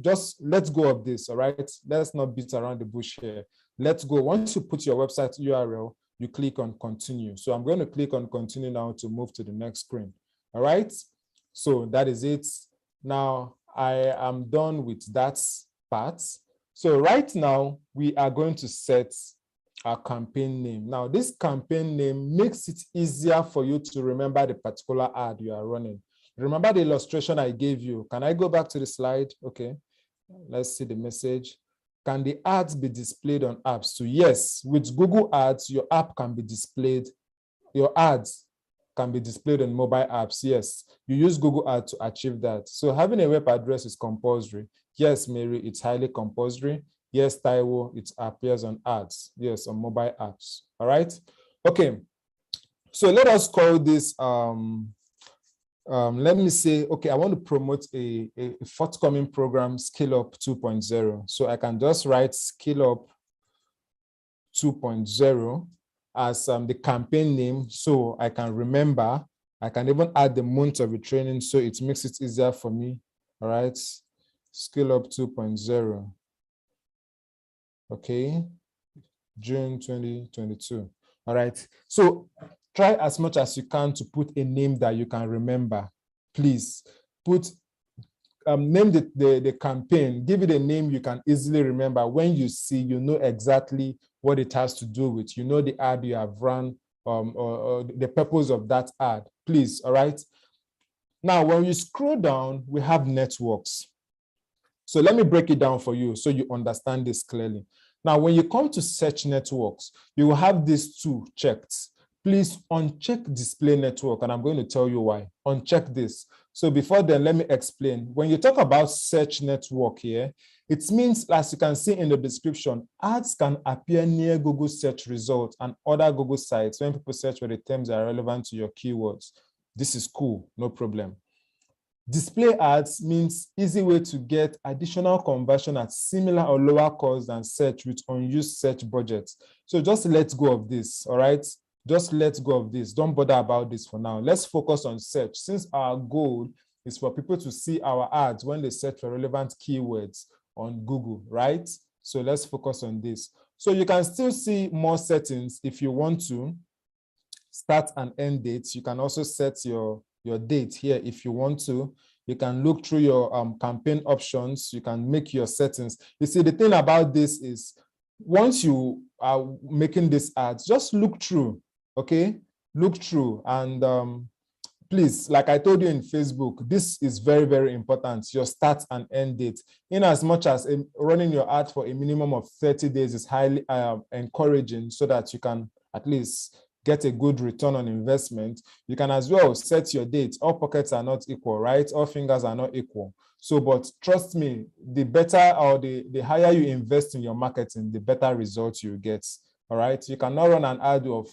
A: just let's go of this. All right. Let's not beat around the bush here. Let's go. Once you put your website URL, you click on continue. So I'm going to click on continue now to move to the next screen. All right. So that is it. Now I am done with that part. So right now we are going to set our campaign name. Now this campaign name makes it easier for you to remember the particular ad you are running. Remember the illustration I gave you. Can I go back to the slide? Okay, let's see the message. Can the ads be displayed on apps? So yes, with Google Ads, your app can be displayed. Your ads can be displayed on mobile apps. Yes, you use Google Ads to achieve that. So having a web address is compulsory. Yes, Mary, it's highly compulsory. Yes, Taiwo, it appears on ads. Yes, on mobile apps. All right. Okay. So let us call this, let me say, okay, I want to promote a forthcoming program, Scale Up 2.0. So I can just write Scale Up 2.0 as the campaign name, so I can remember. I can even add the month of the training, so it makes it easier for me. All right, Scale Up 2.0. Okay, June 2022. All right, so try as much as you can to put a name that you can remember. Please put name the campaign, give it a name you can easily remember. When you see, you know exactly what it has to do with. You know the ad you have run, or the purpose of that ad. Please, all right? Now, when you scroll down, we have networks. So let me break it down for you so you understand this clearly. Now, when you come to search networks, you will have these two checked. Please uncheck display network, and I'm going to tell you why. Uncheck this. So before then, let me explain. When you talk about search network here, it means, as you can see in the description, ads can appear near Google search results and other Google sites when people search for the terms that are relevant to your keywords. This is cool, no problem. Display ads means easy way to get additional conversion at similar or lower cost than search with unused search budgets. So just let go of this, all right? Just let go of this. Don't bother about this for now. Let's focus on search, since our goal is for people to see our ads when they search for relevant keywords on Google, right? So let's focus on this. So you can still see more settings if you want to start and end dates. You can also set your date here if you want to. You can look through your campaign options. You can make your settings. You see, the thing about this is once you are making this ads, just look through, okay? Look through and please, like I told you in Facebook, this is very, very important, your start and end date. In as much as running your ad for a minimum of 30 days is highly encouraging so that you can at least get a good return on investment, you can as well set your date. All pockets are not equal, right? All fingers are not equal. So, but trust me, the better or the higher you invest in your marketing, the better results you get, all right? You cannot run an ad of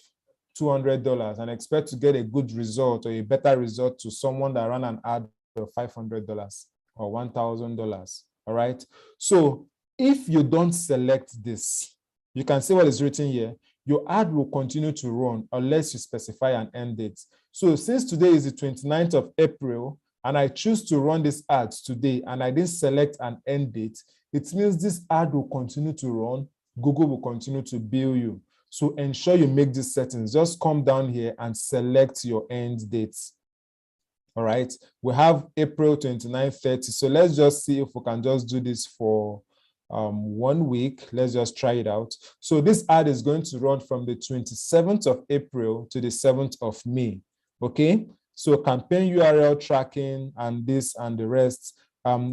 A: $200 and expect to get a good result or a better result to someone that ran an ad of $500 or $1,000, all right? So if you don't select this, you can see what is written here. Your ad will continue to run unless you specify an end date. So since today is the 29th of April, and I choose to run this ad today, and I didn't select an end date, it means this ad will continue to run. Google will continue to bill you. So ensure you make these settings. Just come down here and select your end dates. All right. We have April 29, 30. So let's just see if we can just do this for 1 week. Let's just try it out. So this ad is going to run from the 27th of April to the 7th of May. Okay. So campaign URL tracking and this and the rest.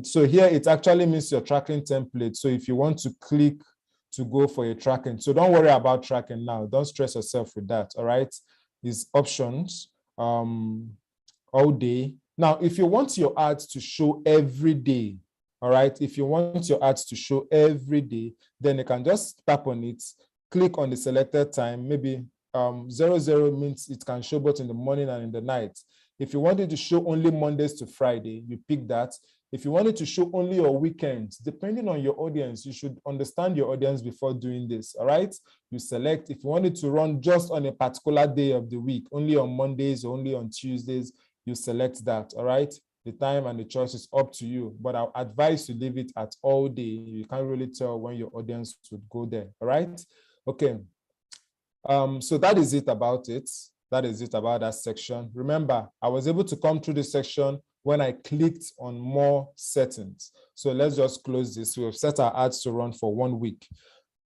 A: So here it actually means your tracking template. So if you want to click to go for a tracking, so don't worry about tracking now. Don't stress yourself with that. All right. These options all day. Now, if you want your ads to show every day, all right, if you want your ads to show every day, then you can just tap on it, click on the selected time. Maybe 00 means it can show both in the morning and in the night. If you want it to show only Mondays to Friday, you pick that. If you want it to show only your weekends, depending on your audience, you should understand your audience before doing this, all right? You select. If you want it to run just on a particular day of the week, only on Mondays or only on Tuesdays, you select that, all right? The time and the choice is up to you, but I'll advise you leave it at all day. You can't really tell when your audience would go there, all right? Okay, so that is it about it. That is it about that section. Remember, I was able to come through this section when I clicked on more settings. So let's just close this. We've set our ads to run for 1 week.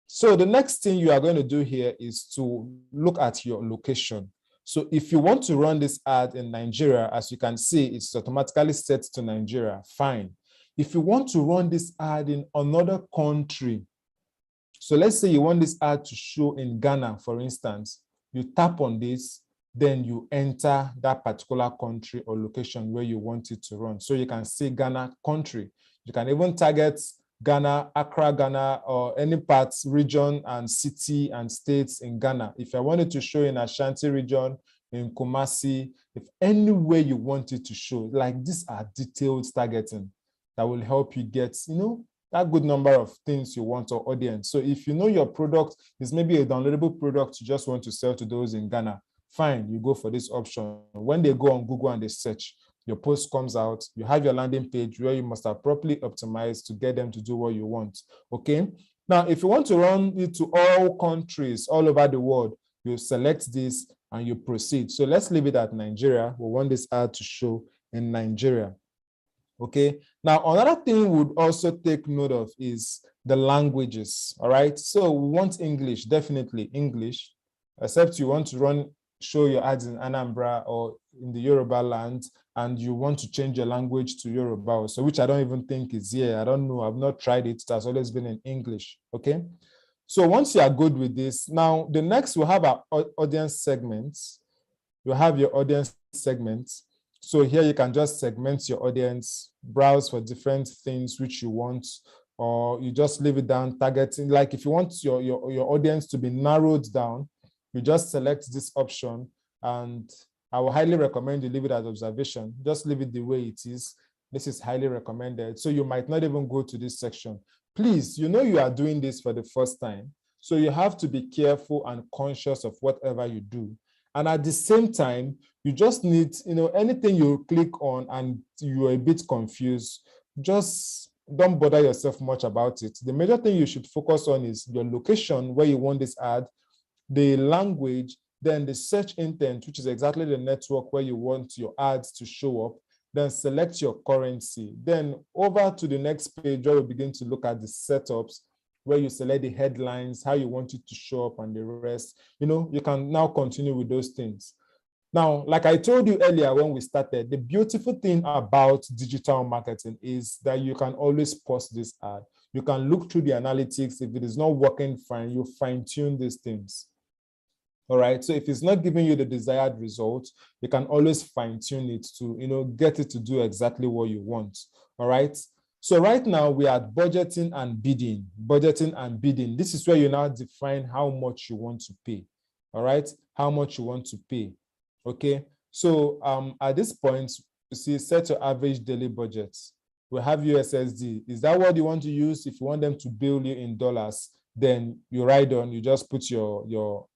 A: So the next thing you are going to do here is to look at your location. So if you want to run this ad in Nigeria, as you can see, it's automatically set to Nigeria, fine. If you want to run this ad in another country, so let's say you want this ad to show in Ghana, for instance, you tap on this, then you enter that particular country or location where you want it to run. So you can see Ghana country. You can even target Ghana, Accra, Ghana, or any parts, region, and city and states in Ghana. If I wanted to show in Ashanti region, in Kumasi, if anywhere you want it to show, like these are detailed targeting that will help you get, that good number of things you want or audience. So if you know your product is maybe a downloadable product you just want to sell to those in Ghana, fine, you go for this option. When they go on Google and they search, your post comes out, you have your landing page where you must have properly optimized to get them to do what you want, okay? Now, if you want to run it to all countries all over the world, you select this and you proceed. So let's leave it at Nigeria. We want this ad to show in Nigeria, okay? Now, another thing we would also take note of is the languages, all right? So we want English, definitely English, except you want to show your ads in Anambra or in the Yoruba land, and you want to change your language to Yoruba, so which I don't even think is here. I don't know. I've not tried it. It has always been in English. Okay. So once you are good with this, now the next we'll have our audience segments. You have your audience segments. So here you can just segment your audience, browse for different things which you want, or you just leave it down targeting. Like if you want your audience to be narrowed down, you just select this option, and I will highly recommend you leave it as observation. Just leave it the way it is. This is highly recommended. So you might not even go to this section. Please, you are doing this for the first time. So you have to be careful and conscious of whatever you do. And at the same time, you just need, anything you click on and you're a bit confused, just don't bother yourself much about it. The major thing you should focus on is your location where you want this ad, the language, then the search intent, which is exactly the network where you want your ads to show up. Then select your currency. Then over to the next page where we begin to look at the setups, where you select the headlines, how you want it to show up and the rest. You can now continue with those things. Now, like I told you earlier when we started, the beautiful thing about digital marketing is that you can always pause this ad. You can look through the analytics. If it is not working fine, you fine-tune these things. All right. So if it's not giving you the desired result, you can always fine-tune it to, get it to do exactly what you want. All right. So right now we are at budgeting and bidding. Budgeting and bidding. This is where you now define how much you want to pay. All right. How much you want to pay. Okay. So at this point, you see, set your average daily budget. We have USSD. Is that what you want to use? If you want them to bill you in dollars, then you write on, you just put your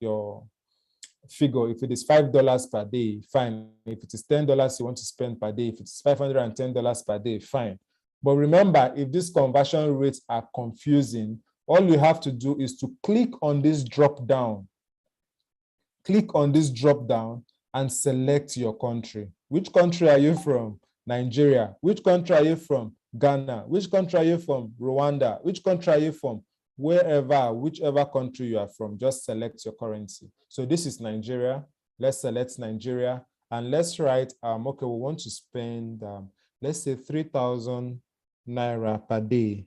A: figure. If it is $5 per day, fine. If it is $10 you want to spend per day, if it's $510 per day, fine. But remember, if these conversion rates are confusing, all you have to do is to click on this drop down. Click on this drop down and select your country. Which country are you from? Nigeria. Which country are you from? Ghana. Which country are you from? Rwanda. Which country are you from? Whichever country you are from, just select your currency. So this is Nigeria. Let's select Nigeria and let's write, okay, we want to spend, let's say 3,000 Naira per day.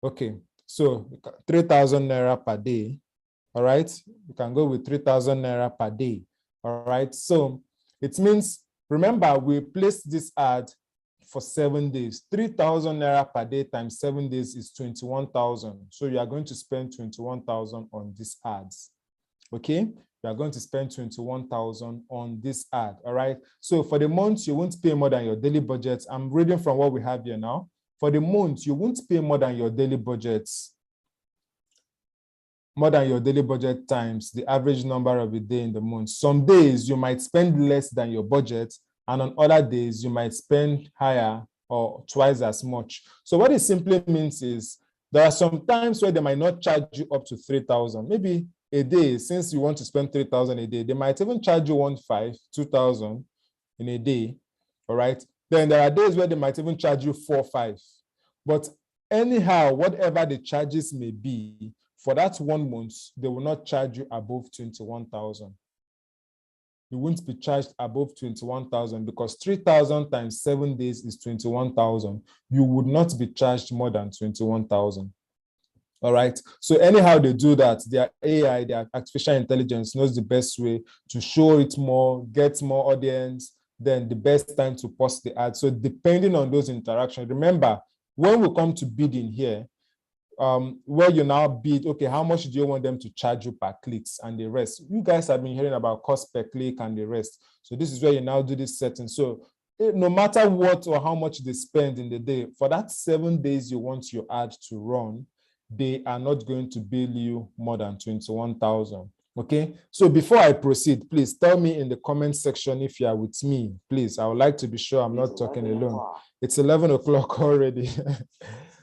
A: Okay, so 3,000 Naira per day. All right, you can go with 3,000 Naira per day. All right, so it means, remember, we placed this ad for 7 days. 3,000 Naira per day times 7 days is 21,000. So you are going to spend 21,000 on these ads. Okay, you are going to spend 21,000 on this ad. All right, so for the month, you won't pay more than your daily budget. I'm reading from what we have here now. For the month, you won't pay more than your daily budgets. More than your daily budget times the average number of a day in the month. Some days you might spend less than your budget, and on other days you might spend higher or twice as much. So what it simply means is there are some times where they might not charge you up to 3,000. Maybe a day, since you want to spend 3,000 a day, they might even charge you 1,500, 2,000 in a day. All right. Then there are days where they might even charge you 4,500. But anyhow, whatever the charges may be, for that 1 month, they will not charge you above 21,000. You won't be charged above 21,000 because 3,000 times 7 days is 21,000. You would not be charged more than 21,000. All right. So anyhow they do that, their AI, their artificial intelligence knows the best way to show it more, get more audience, then the best time to post the ad. So depending on those interactions, remember, when we come to bidding here, where you now bid, okay, how much do you want them to charge you per clicks and the rest? You guys have been hearing about cost per click and the rest. So this is where you now do this setting. So no matter what or how much they spend in the day, for that 7 days you want your ad to run, they are not going to bill you more than 21,000. Okay, so before I proceed, please tell me in the comment section if you are with me. Please, I would like to be sure I'm not talking alone. It's 11 o'clock already.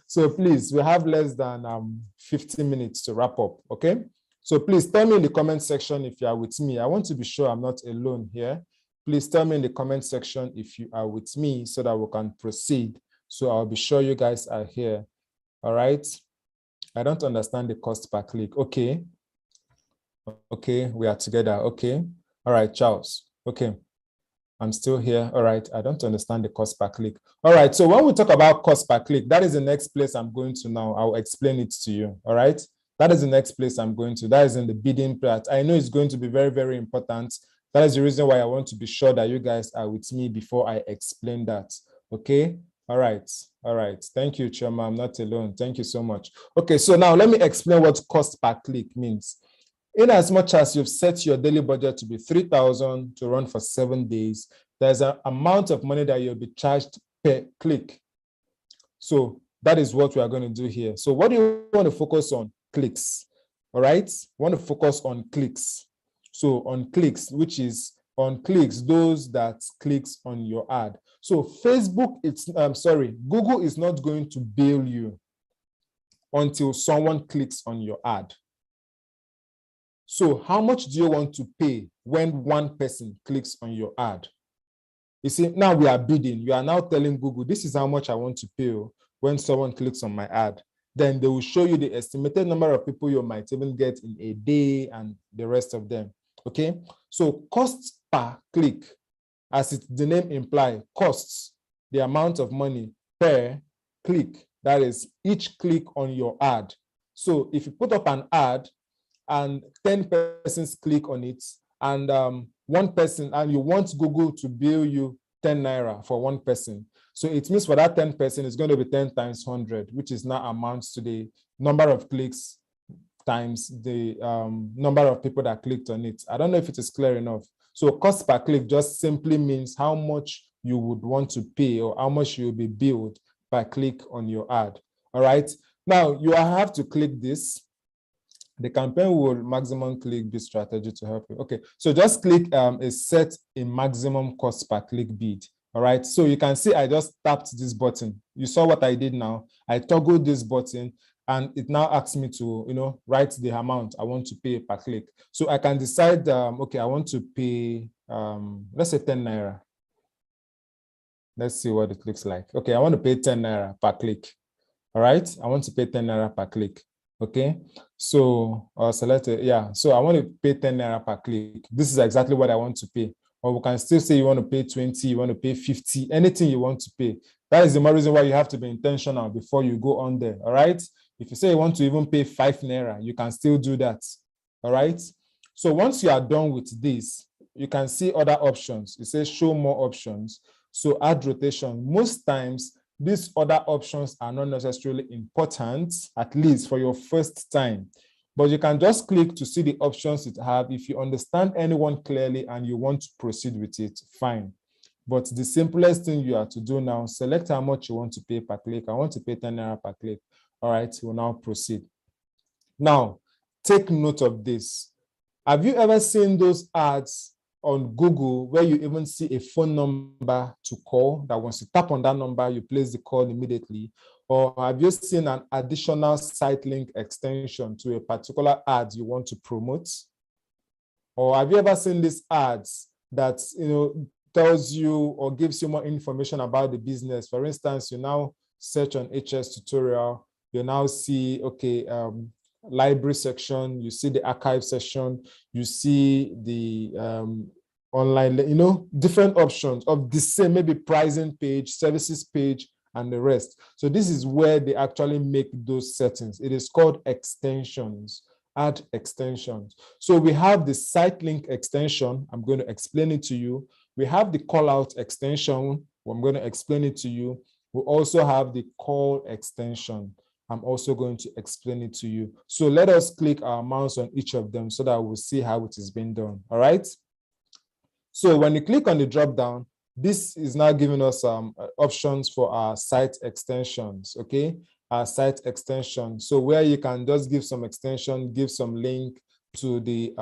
A: So please, we have less than 15 minutes to wrap up, okay? So please tell me in the comment section if you are with me. I want to be sure I'm not alone here. Please tell me in the comment section if you are with me so that we can proceed. So I'll be sure you guys are here, all right? I don't understand the cost per click. Okay. Okay, we are together, okay. All right, Charles, okay. I'm still here. All right. I don't understand the cost per click. All right. So when we talk about cost per click, that is the next place I'm going to now. I'll explain it to you. All right. That is the next place I'm going to. That is in the bidding part. I know it's going to be very, very important. That is the reason why I want to be sure that you guys are with me before I explain that. Okay. All right. All right. Thank you, Choma. I'm not alone. Thank you so much. Okay. So now let me explain what cost per click means. In as much as you've set your daily budget to be 3,000 to run for 7 days, there's an amount of money that you'll be charged per click. So that is what we are going to do here. So what do you want to focus on? Clicks. All right. We want to focus on clicks. So on clicks, which is on clicks, those that clicks on your ad. So Facebook, Google is not going to bill you until someone clicks on your ad. So how much do you want to pay when one person clicks on your ad? You see, now we are bidding. You are now telling Google, this is how much I want to pay when someone clicks on my ad. Then they will show you the estimated number of people you might even get in a day and the rest of them. Okay, so cost per click, as the name implies, costs the amount of money per click. That is each click on your ad. So if you put up an ad and 10 persons click on it, and one person, and you want Google to bill you 10 naira for one person. So it means for that 10 person, it's going to be 10 times 100, which is now amounts to the number of clicks times the number of people that clicked on it. I don't know if it is clear enough. So cost per click just simply means how much you would want to pay or how much you'll be billed per click on your ad. All right. Now you have to click this. The campaign will maximum click bid strategy to help you. Okay, so just click set a maximum cost per click bid. All right, so you can see I just tapped this button. You saw what I did now. I toggled this button and it now asks me to, write the amount I want to pay per click. So I can decide, okay, I want to pay, let's say 10 naira. Let's see what it looks like. Okay, I want to pay 10 naira per click. All right, I want to pay 10 naira per click. Okay, so select it. Yeah, so I want to pay 10 naira per click. This is exactly what I want to pay. Or we can still say you want to pay 20, you want to pay 50, anything you want to pay. That is the more reason why you have to be intentional before you go on there. All right. If you say you want to even pay 5 naira, you can still do that. All right. So once you are done with this, you can see other options. It says show more options. So ad rotation. Most times, these other options are not necessarily important, at least for your first time. But you can just click to see the options it have. If you understand anyone clearly and you want to proceed with it, fine. But the simplest thing you have to do now, select how much you want to pay per click. I want to pay 10 naira per click. All right, we'll now proceed. Now, take note of this. Have you ever seen those ads on Google where you even see a phone number to call that once you tap on that number, you place the call immediately? Or have you seen an additional site link extension to a particular ad you want to promote? Or have you ever seen these ads that tells you or gives you more information about the business? For instance, you now search on HS tutorial, you now see, okay, library section, you see the archive section, you see the online, different options of the same, maybe pricing page, services page, and the rest. So this is where they actually make those settings. It is called extensions, add extensions. So we have the site link extension. I'm going to explain it to you. We have the call out extension. I'm going to explain it to you. We also have the call extension. I'm also going to explain it to you. So let us click our mouse on each of them so that we'll see how it is being done. All right. So when you click on the drop down, this is now giving us options for our site extensions. Okay, our site extension. So where you can just give some extension, give some link to the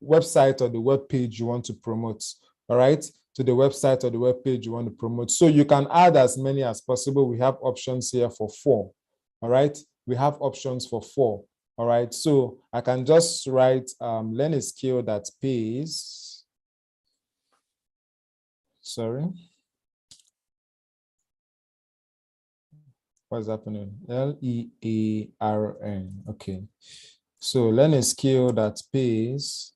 A: website or the web page you want to promote. All right, to the website or the web page you want to promote. So you can add as many as possible. We have options here for 4. All right, we have options for 4. All right, so I can just write learn a skill that pays. Sorry. What's happening? Learn. Okay. So learn a skill that pays.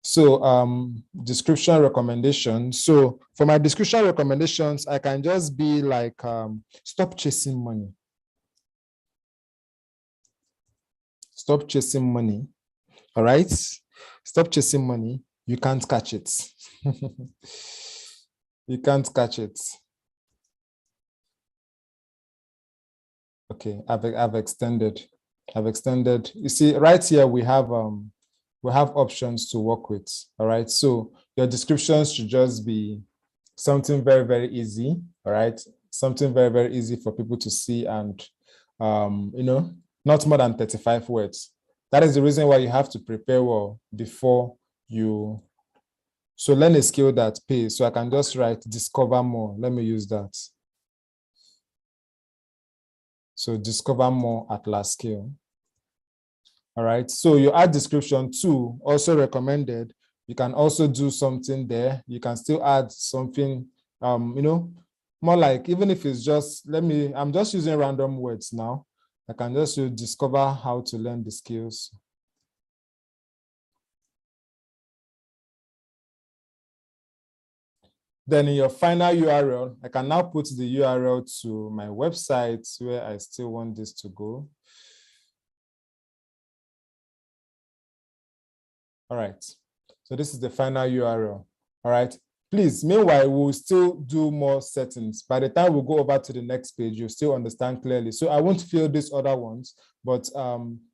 A: So description recommendations. So for my description recommendations, I can just be like, stop chasing money. Stop chasing money. All right. Stop chasing money. You can't catch it. You can't catch it. Okay, I've extended. You see, right here we have options to work with. All right. So your descriptions should just be something very, very easy. All right. Something very, very easy for people to see, and not more than 35 words. That is the reason why you have to prepare well before you, so learn a skill that pays. So I can just write discover more. Let me use that. So discover more at last skill. All right. So your ad description too, also recommended. You can also do something there. You can still add something, more like, even if it's just, I'm just using random words now. I can just discover how to learn the skills. Then in your final URL, I can now put the URL to my website where I still want this to go. All right. So this is the final URL. All right. Please, meanwhile, we'll still do more settings. By the time we go over to the next page, you'll still understand clearly. So I won't fill these other ones, but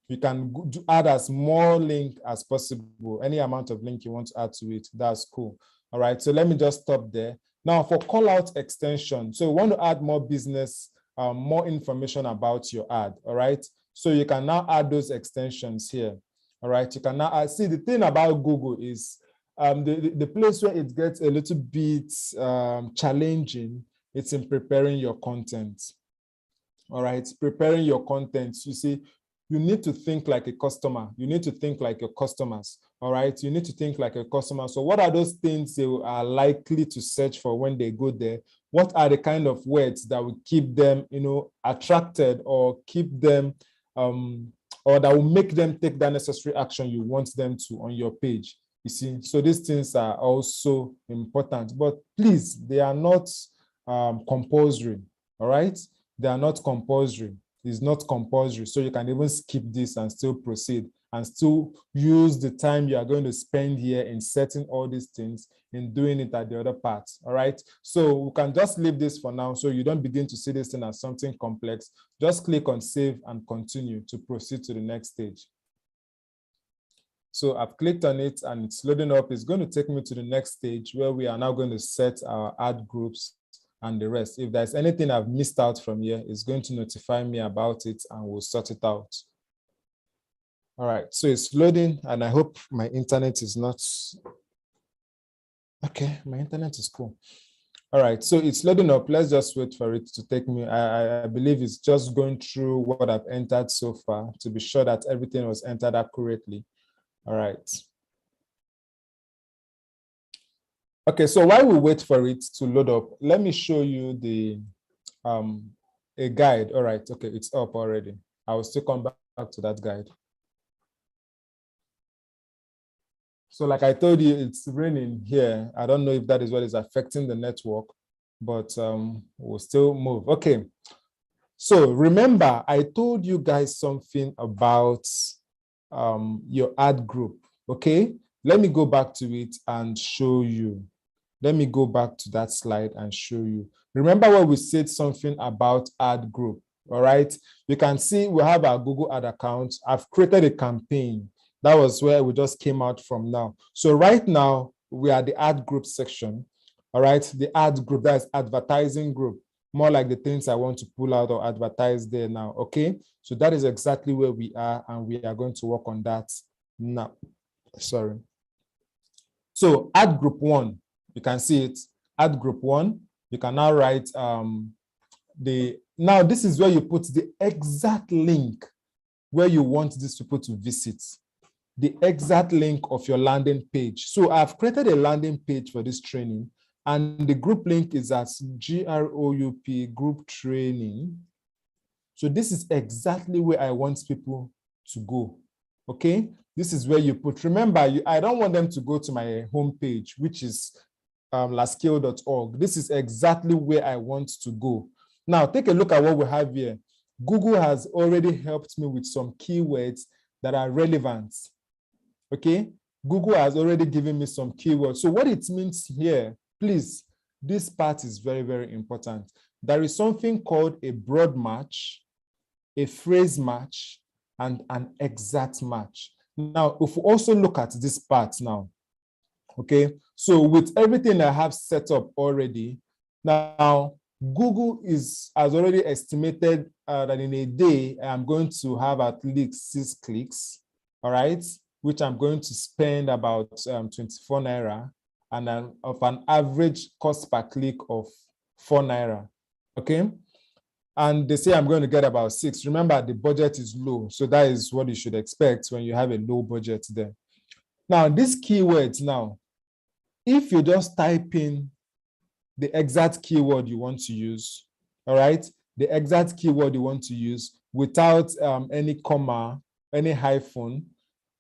A: you can add as more link as possible. Any amount of link you want to add to it, that's cool. All right, so let me just stop there. Now for call out extension. So we want to add more business, more information about your ad, all right? So you can now add those extensions here, all right? You can now add, see the thing about Google is the place where it gets a little bit challenging, it's in preparing your content, all right? Preparing your content, you see, you need to think like a customer. You need to think like your customers, all right? You need to think like a customer. So what are those things they are likely to search for when they go there? What are the kind of words that will keep them, attracted or keep them, or that will make them take that necessary action you want them to on your page? You see, so these things are also important, but please, they are not compulsory, all right? They are not compulsory. Is not compulsory. So you can even skip this and still proceed and still use the time you are going to spend here in setting all these things in doing it at the other part. All right. So we can just leave this for now. So you don't begin to see this thing as something complex. Just click on save and continue to proceed to the next stage. So I've clicked on it and it's loading up. It's going to take me to the next stage where we are now going to set our ad groups and the rest. If there's anything I've missed out from here, it's going to notify me about it and we'll sort it out. All right, so it's loading and I hope my internet is not, okay, my internet is cool. All right, so it's loading up. Let's just wait for it to take me. I believe it's just going through what I've entered so far to be sure that everything was entered accurately. All right. Okay, so while we wait for it to load up, let me show you the a guide. All right, okay, it's up already. I will still come back to that guide. So like I told you, it's raining here. I don't know if that is what is affecting the network, but we'll still move. Okay, so remember, I told you guys something about your ad group, okay? Let me go back to it and show you. Let me go back to that slide and show you. Remember when we said something about ad group, all right? You can see we have our Google ad account. I've created a campaign. That was where we just came out from now. So right now, we are the ad group section, all right? The ad group, that's advertising group, more like the things I want to pull out or advertise there now, okay? So that is exactly where we are, and we are going to work on that now. Sorry. So ad group 1. You can see it, add group 1. You can now write now this is where you put the exact link where you want these people to visit, the exact link of your landing page. So I've created a landing page for this training and the group link is at GROUP group training. So this is exactly where I want people to go, okay? This is where you put, remember, I don't want them to go to my homepage, which is lastskill.org. This is exactly where I want to go. Now, take a look at what we have here. Google has already helped me with some keywords that are relevant. Okay? Google has already given me some keywords. So what it means here, please, this part is very, very important. There is something called a broad match, a phrase match, and an exact match. Now, if we also look at this part now, okay, so with everything I have set up already, now Google has already estimated that in a day I'm going to have at least 6 clicks. All right, which I'm going to spend about 24 naira, and of an average cost per click of 4 naira. Okay. And they say I'm going to get about 6. Remember, the budget is low. So that is what you should expect when you have a low budget there. Now, these keywords now, if you just type in the exact keyword you want to use, all right, the exact keyword you want to use without any comma, any hyphen,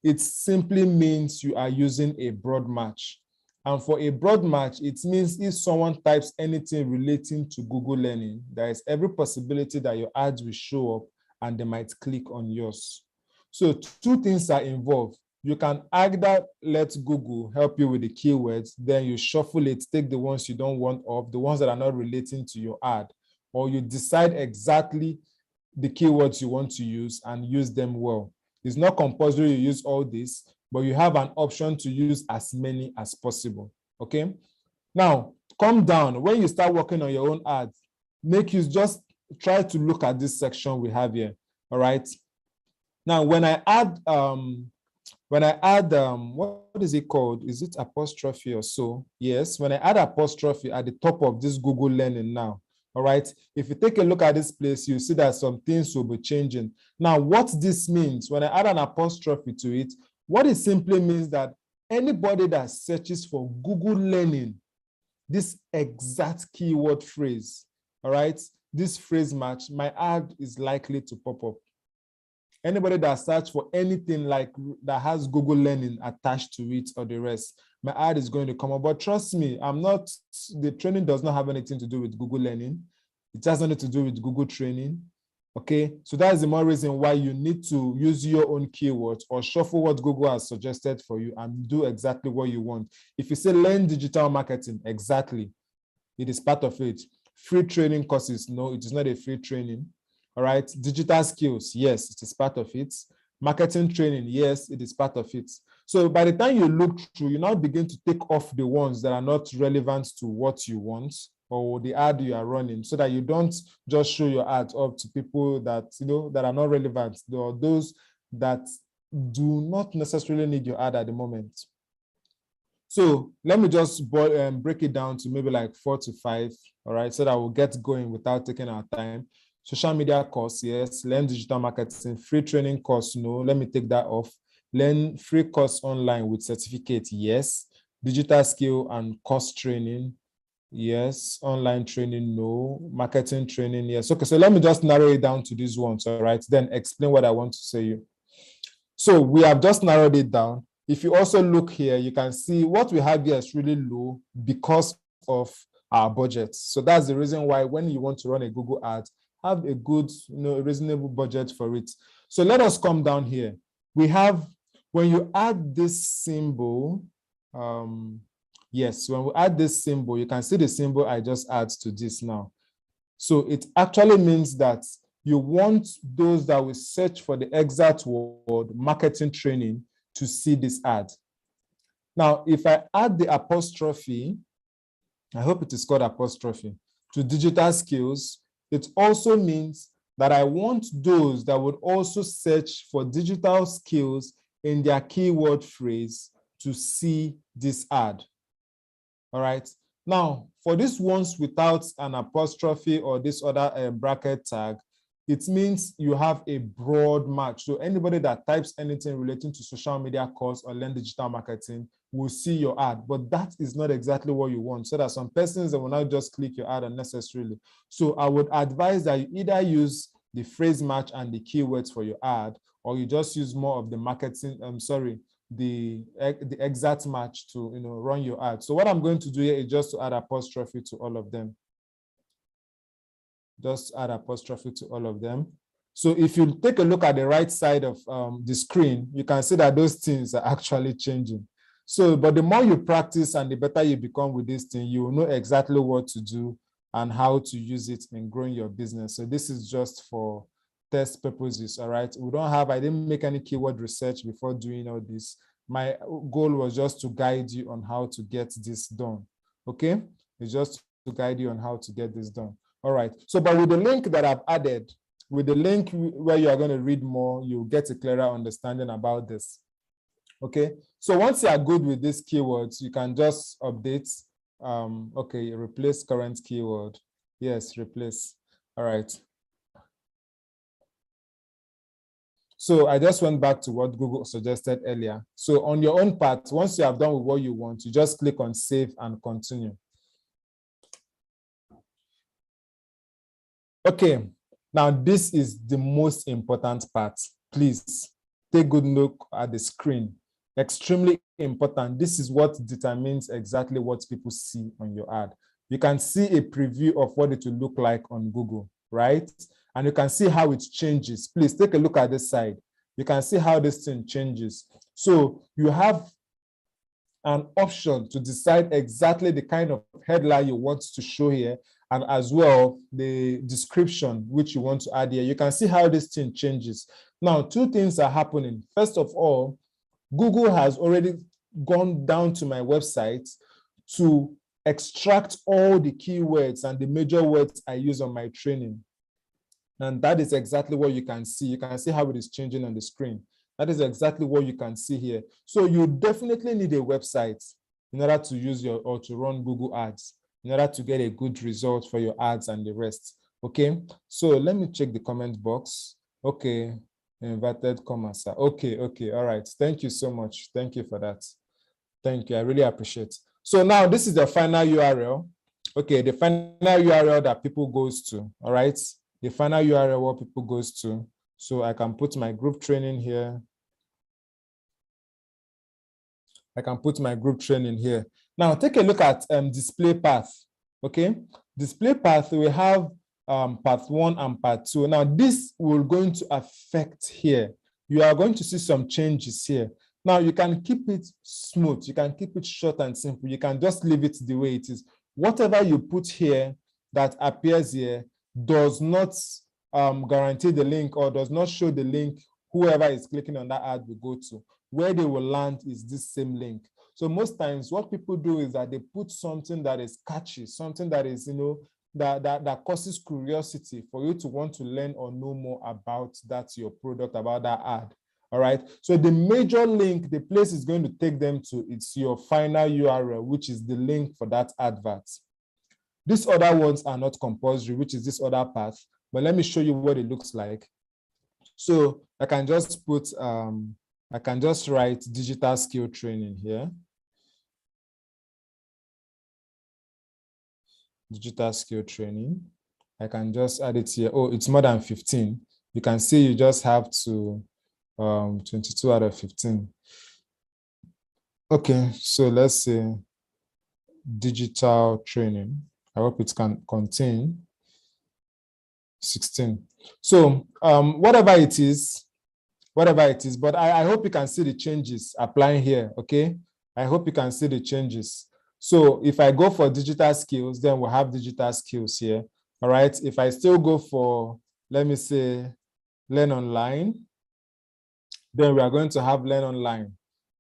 A: it simply means you are using a broad match. And for a broad match, it means if someone types anything relating to Google Learning, there is every possibility that your ads will show up and they might click on yours. So 2 things are involved. You can either let Google help you with the keywords, then you shuffle it, take the ones you don't want off, the ones that are not relating to your ad, or you decide exactly the keywords you want to use and use them well. It's not compulsory you use all this, but you have an option to use as many as possible, okay? Now, come down. When you start working on your own ads, make you just try to look at this section we have here, all right? Now, when I add, what is it called? Is it apostrophe or so? Yes, when I add apostrophe at the top of this Google Learning now, all right, if you take a look at this place, you see that some things will be changing. Now, what this means, when I add an apostrophe to it, what it simply means that anybody that searches for Google Learning, this exact keyword phrase, all right, this phrase match, my ad is likely to pop up. Anybody that search for anything like that has Google Learning attached to it or the rest, my ad is going to come up. But trust me, the training does not have anything to do with Google Learning. It has nothing to do with Google training. Okay, so that's the more reason why you need to use your own keywords or shuffle what Google has suggested for you and do exactly what you want. If you say learn digital marketing, exactly, it is part of it. Free training courses, no, it is not a free training. All right, digital skills, yes, it is part of it. Marketing training, yes, it is part of it. So by the time you look through, you now begin to take off the ones that are not relevant to what you want or the ad you are running, so that you don't just show your ad up to people that, that are not relevant, or those that do not necessarily need your ad at the moment. So let me just break it down to maybe like 4 to 5, all right, so that we'll get going without taking our time. Social media course, yes. Learn digital marketing. Free training course, no. Let me take that off. Learn free course online with certificate, yes. Digital skill and course training, yes. Online training, no. Marketing training, yes. Okay, so let me just narrow it down to these ones, all right? Then explain what I want to say you. So we have just narrowed it down. If you also look here, you can see what we have here is really low because of our budget. So that's the reason why when you want to run a Google ad, have a good, reasonable budget for it. So let us come down here. We have, when you add this symbol, yes, when we add this symbol, you can see the symbol I just add to this now. So it actually means that you want those that will search for the exact word marketing training to see this ad. Now, if I add the apostrophe, I hope it is called apostrophe, to digital skills, it also means that I want those that would also search for digital skills in their keyword phrase to see this ad. All right. Now, for these ones without an apostrophe or this other bracket tag, it means you have a broad match. So anybody that types anything relating to social media course or learn digital marketing will see your ad, but that is not exactly what you want. So that some persons that will not just click your ad unnecessarily. So I would advise that you either use the phrase match and the keywords for your ad, or you just use more of the marketing, the exact match to run your ad. So what I'm going to do here is just to add apostrophe to all of them. Just add apostrophe to all of them. So if you take a look at the right side of the screen, you can see that those things are actually changing. So, but the more you practice and the better you become with this thing, you will know exactly what to do and how to use it in growing your business. So this is just for test purposes, all right? I didn't make any keyword research before doing all this. My goal was just to guide you on how to get this done, okay? It's just to guide you on how to get this done. All right, so but with the link that I've added, with the link where you are going to read more, you'll get a clearer understanding about this. Okay, so once you are good with these keywords, you can just update. Okay, replace current keyword. Yes, replace. All right. So I just went back to what Google suggested earlier. So on your own part, once you have done with what you want, you just click on save and continue. Okay, now this is the most important part. Please take good look at the screen. Extremely important. This is what determines exactly what people see on your ad. You can see a preview of what it will look like on Google, right? And you can see how it changes. Please take a look at this side. You can see how this thing changes. So you have an option to decide exactly the kind of headline you want to show here, and as well the description which you want to add here. You can see how this thing changes. Now, two things are happening. First of all, Google has already gone down to my website to extract all the keywords and the major words I use on my training. And that is exactly what you can see. You can see how it is changing on the screen. That is exactly what you can see here. So you definitely need a website in order to use or to run Google ads, in order to get a good result for your ads and the rest. Okay, so let me check the comment box. Okay, inverted commas. Okay, all right. Thank you so much. Thank you for that. Thank you. I really appreciate. So now this is the final URL. Okay, the final URL that people goes to. All right, the final URL what people goes to. So I can put my group training here. I can put my group training here. Now take a look at display path. Okay, display path, we have path 1 and path 2. Now this will going to affect here. You are going to see some changes here. Now you can keep it smooth. You can keep it short and simple. You can just leave it the way it is. Whatever you put here that appears here does not guarantee the link or does not show the link whoever is clicking on that ad will go to. Where they will land is this same link. So most times what people do is that they put something that is catchy, something that is, you know, that causes curiosity for you to want to learn or know more about that, your product, about that ad. All right. So the major link, the place is going to take them to, it's your final URL, which is the link for that advert. These other ones are not compulsory, which is this other path. But let me show you what it looks like. So I can just put, I can just write digital skill training here. Digital skill training. I can just add it here. Oh, it's more than 15. You can see you just have to 22 out of 15. Okay, so let's say digital training. I hope it can contain 16. So whatever it is, but I hope you can see the changes applying here, okay? I hope you can see the changes. So if I go for digital skills, then we'll have digital skills here, all right? If I still go for, let me say, learn online, then we are going to have learn online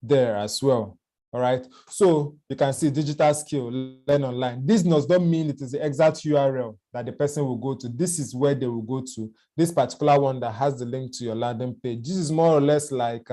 A: there as well. All right. So you can see digital skill, learn online. This does not mean it is the exact URL that the person will go to. This is where they will go to. This particular one that has the link to your landing page. This is more or less like,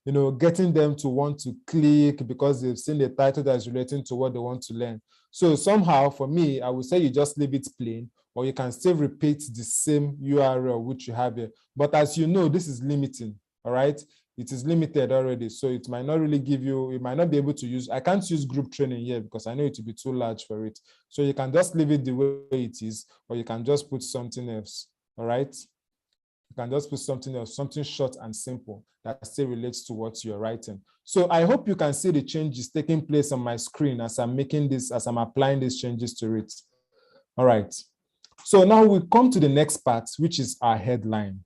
A: you know, getting them to want to click because they've seen the title that is relating to what they want to learn. So somehow for me, I would say you just leave it plain, or you can still repeat the same URL which you have here. But as you know, this is limiting. All right. It is limited already, so it might not really give you, you might not be able to use, I can't use group training here because I know it will be too large for it. So you can just leave it the way it is, or you can just put something else, all right? You can just put something else, something short and simple that still relates to what you're writing. So I hope you can see the changes taking place on my screen as I'm making this, as I'm applying these changes to it. All right. So now we come to the next part, which is our headline.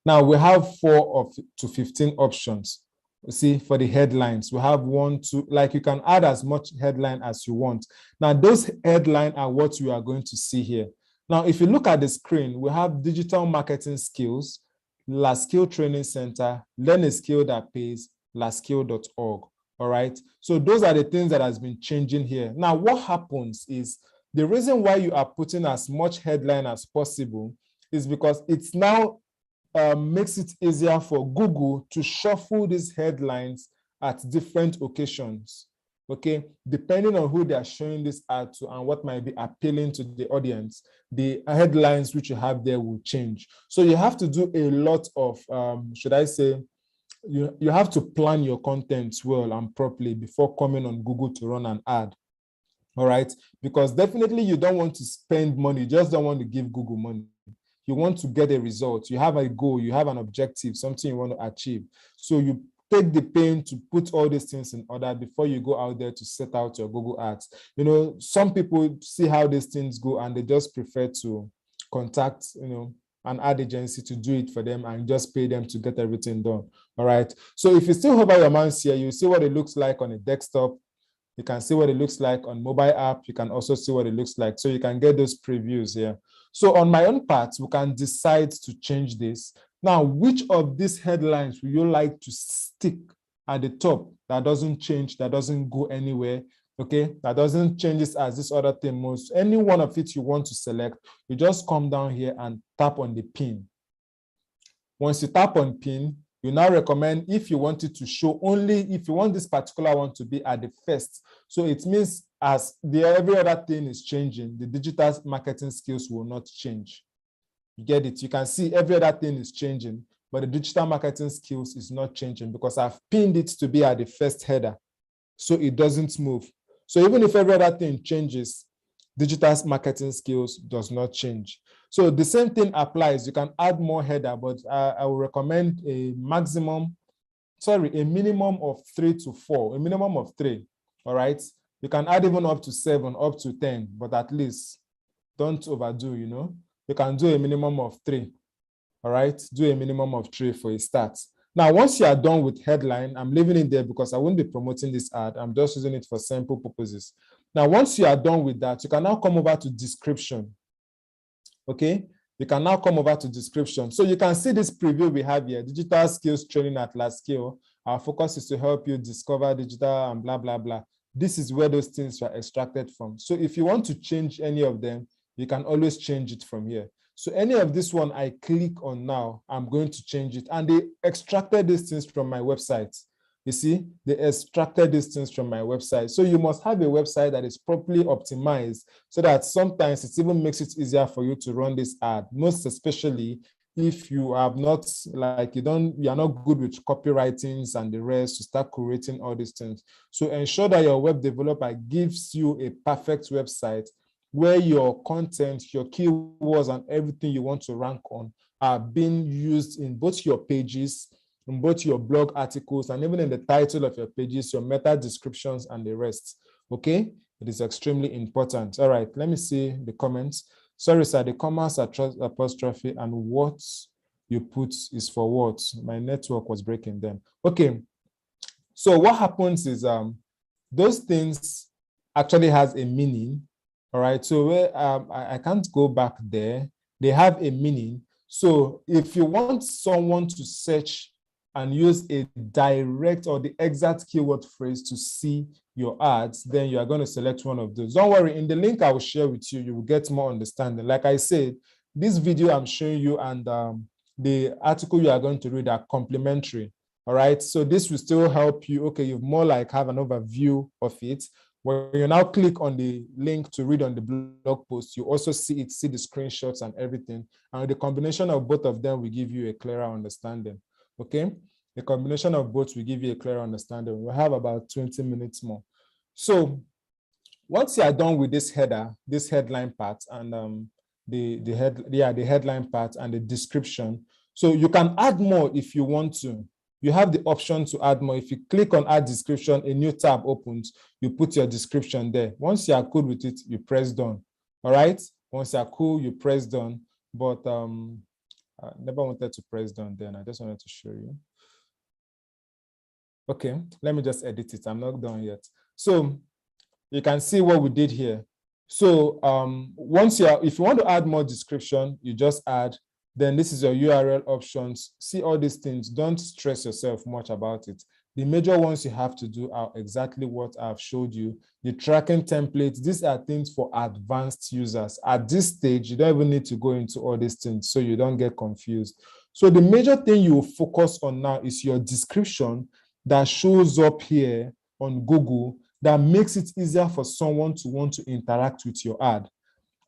A: Now we have 4 to 15 options. You see, for the headlines, we have 1, 2, like you can add as much headline as you want. Now those headlines are what you are going to see here. Now, if you look at the screen, we have digital marketing skills, La Skill Training Center, Learn a Skill That Pays, laskill.org. All right. So those are the things that has been changing here. Now, what happens is the reason why you are putting as much headline as possible is because it's now makes it easier for Google to shuffle these headlines at different occasions. Okay, depending on who they are showing this ad to and what might be appealing to the audience, the headlines which you have there will change. So you have to do a lot of, should I say, you have to plan your content well and properly before coming on Google to run an ad. All right, because definitely you don't want to spend money, you just don't want to give Google money. You want to get a result, you have a goal, you have an objective, something you want to achieve. So you take the pain to put all these things in order before you go out there to set out your Google ads. You know, some people see how these things go and they just prefer to contact, you know, an ad agency to do it for them and just pay them to get everything done. All right. So if you still hover your mouse here, you see what it looks like on a desktop. You can see what it looks like on mobile app. You can also see what it looks like. So you can get those previews here. So on my own part, we can decide to change this. Now, which of these headlines would you like to stick at the top that doesn't change, that doesn't go anywhere, okay? That doesn't change it as this other thing moves. Any one of it you want to select, you just come down here and tap on the pin. Once you tap on pin, you now recommend if you want it to show only, if you want this particular one to be at the first. So it means as every other thing is changing, the digital marketing skills will not change. You get it? You can see every other thing is changing, but the digital marketing skills is not changing because I've pinned it to be at the first header. So it doesn't move. So even if every other thing changes, digital marketing skills does not change. So the same thing applies. You can add more header, but I will recommend a minimum of 3 to 4, a minimum of 3. All right. You can add even up to 7, up to 10, but at least don't overdo, you know. You can do a minimum of 3. All right. Do a minimum of 3 for a start. Now, once you are done with headline, I'm leaving it there because I won't be promoting this ad. I'm just using it for sample purposes. Now, once you are done with that, you can now come over to description. Okay, you can now come over to description. So you can see this preview we have here, digital skills training at large scale. Our focus is to help you discover digital and blah, blah, blah. This is where those things were extracted from. So if you want to change any of them, you can always change it from here. So any of this one I click on now, I'm going to change it. And they extracted these things from my website. You see, they extracted these things from my website. So you must have a website that is properly optimized so that sometimes it even makes it easier for you to run this ad, most especially if you have not, like you are not good with copywritings and the rest to start creating all these things. So ensure that your web developer gives you a perfect website where your content, your keywords, and everything you want to rank on are being used in both your pages, in both your blog articles, and even in the title of your pages, your meta descriptions, and the rest. Okay, it is extremely important. All right, let me see the comments. Sorry, sir, the commas apostrophe and what you put is for what? My network was breaking them. Okay, so what happens is those things actually has a meaning. All right, so I can't go back there. They have a meaning. So if you want someone to search and use a direct or the exact keyword phrase to see your ads, then you are going to select one of those. Don't worry, in the link I will share with you, you will get more understanding. Like I said, this video I'm showing you and the article you are going to read are complementary. All right, so this will still help you. Okay, you more like have an overview of it. When you now click on the link to read on the blog post, you also see the screenshots and everything. And the combination of both of them will give you a clearer understanding. Okay, the combination of both will give you a clearer understanding. We'll have about 20 minutes more. So once you are done with this header, this headline part, and the headline part and the description, so you can add more if you want to. You have the option to add more. If you click on add description, a new tab opens, you put your description there. Once you are cool with it, you press done. All right, once you are cool, you press done. But I never wanted to press done then. I just wanted to show you. Okay, let me just edit it. I'm not done yet. So you can see what we did here. So if you want to add more description, you just add. Then this is your URL options. See all these things. Don't stress yourself much about it. The major ones you have to do are exactly what I've showed you. The tracking templates, these are things for advanced users. At this stage, you don't even need to go into all these things so you don't get confused. So the major thing you focus on now is your description that shows up here on Google that makes it easier for someone to want to interact with your ad.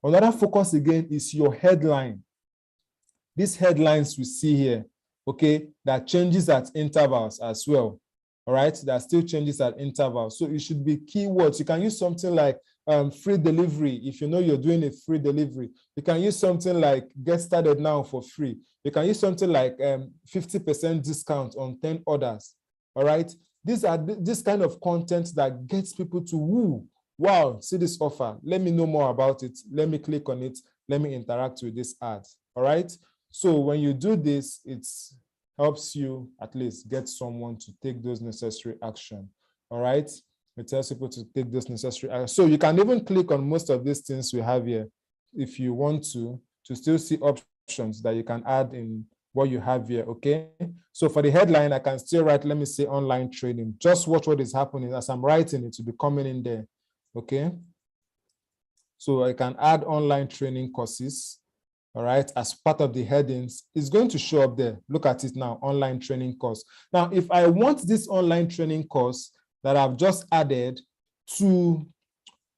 A: Another focus again is your headline. These headlines we see here, okay, that changes at intervals as well. All right, that still changes at intervals. So it should be keywords. You can use something like free delivery. If you know you're doing a free delivery, you can use something like get started now for free. You can use something like 50% discount on 10 orders. All right, these are this kind of content that gets people to woo. Wow, see this offer. Let me know more about it. Let me click on it. Let me interact with this ad. All right. So when you do this, it helps you at least get someone to take those necessary action. All right. It tells people to take those necessary action. So you can even click on most of these things we have here if you want to still see options that you can add in what you have here. Okay. So for the headline, I can still write, let me say online training. Just watch what is happening as I'm writing it to be coming in there. Okay. So I can add online training courses. All right, as part of the headings, it's going to show up there. Look at it now, online training course. Now, if I want this online training course that I've just added to,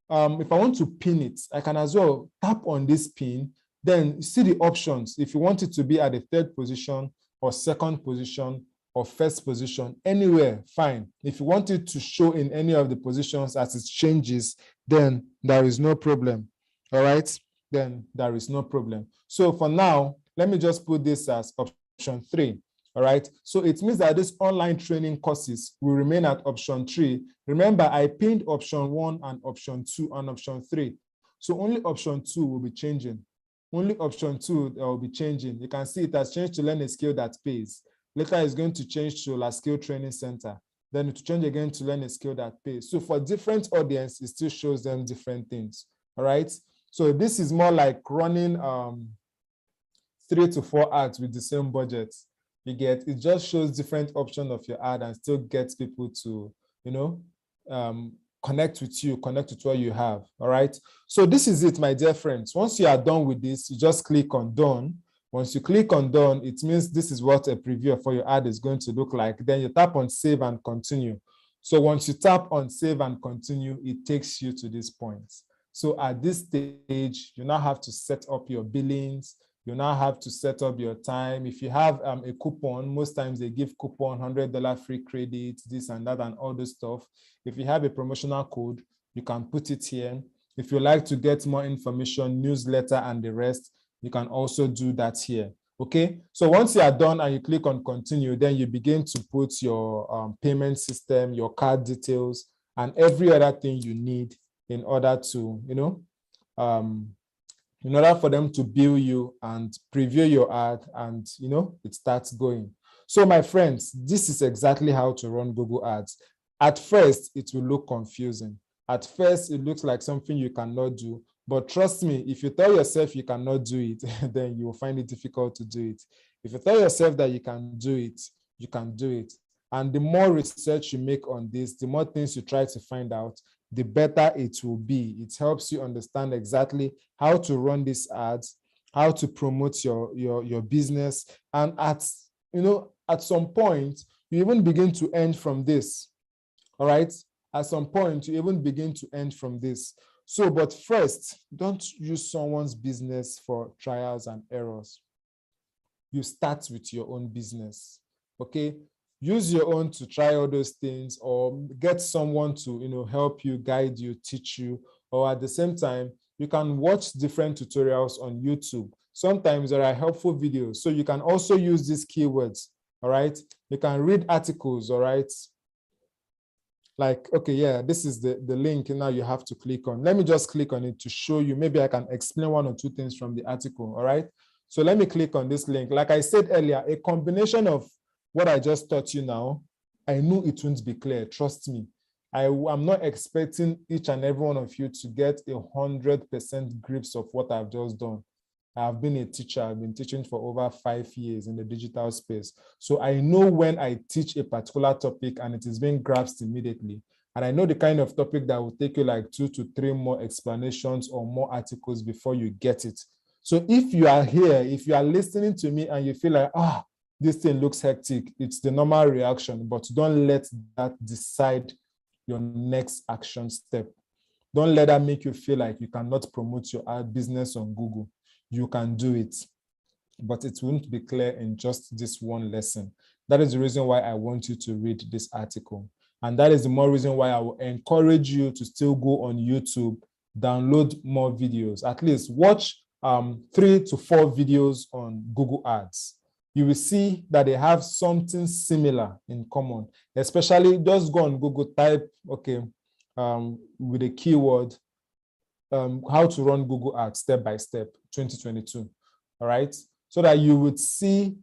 A: if I want to pin it, I can as well tap on this pin, then see the options. If you want it to be at the third position or second position or first position, anywhere, fine. If you want it to show in any of the positions as it changes, then there is no problem. All right. Then there is no problem. So for now, let me just put this as option 3. All right. So it means that this online training courses will remain at option 3. Remember, I pinned option 1 and option 2 and option 3. So only option 2 will be changing. Only option 2 will be changing. You can see it has changed to learn a skill that pays. Later, it's going to change to a skill training center. Then to change again to learn a skill that pays. So for different audience, it still shows them different things. All right. So this is more like running 3 to 4 ads with the same budget. You get, it just shows different options of your ad and still gets people to, you know, connect with you, connect with what you have. All right. So this is it, my dear friends. Once you are done with this, you just click on done. Once you click on done, it means this is what a preview for your ad is going to look like. Then you tap on save and continue. So once you tap on save and continue, it takes you to this point. So at this stage, you now have to set up your billings. You now have to set up your time. If you have a coupon, most times they give coupon, $100 free credit, this and that, and all this stuff. If you have a promotional code, you can put it here. If you like to get more information, newsletter, and the rest, you can also do that here. Okay, so once you are done and you click on continue, then you begin to put your payment system, your card details, and every other thing you need in order to, you know, in order for them to bill you and preview your ad and, you know, it starts going. So my friends, this is exactly how to run Google Ads. At first, it will look confusing. At first, it looks like something you cannot do. But trust me, if you tell yourself you cannot do it, then you will find it difficult to do it. If you tell yourself that you can do it, you can do it. And the more research you make on this, the more things you try to find out, the better it will be. It helps you understand exactly how to run these ads, how to promote your business. And at, you know, at some point, you even begin to earn from this. All right. At some point, you even begin to earn from this. So, but first, don't use someone's business for trials and errors. You start with your own business. Okay. Use your own to try all those things, or get someone to, you know, help you, guide you, teach you, or at the same time, you can watch different tutorials on YouTube. Sometimes there are helpful videos. So you can also use these keywords. All right. You can read articles. All right. Like, okay, yeah, this is the link now you have to click on. Let me just click on it to show you. Maybe I can explain 1 or 2 things from the article. All right. So let me click on this link. Like I said earlier, a combination of what I just taught you now, I knew it wouldn't be clear. Trust me. I'm not expecting each and every one of you to get 100% grips of what I've just done. I've been a teacher. I've been teaching for over 5 years in the digital space. So I know when I teach a particular topic and it is being grasped immediately. And I know the kind of topic that will take you like 2 to 3 more explanations or more articles before you get it. So if you are here, if you are listening to me and you feel like, this thing looks hectic, it's the normal reaction, but don't let that decide your next action step. Don't let that make you feel like you cannot promote your ad business on Google. You can do it, but it won't be clear in just this one lesson. That is the reason why I want you to read this article. And that is the more reason why I will encourage you to still go on YouTube, download more videos, at least watch 3 to 4 videos on Google Ads. You will see that they have something similar in common, especially just go on Google, type, okay, with a keyword, how to run Google Ads step by step, 2022, all right? So that you would see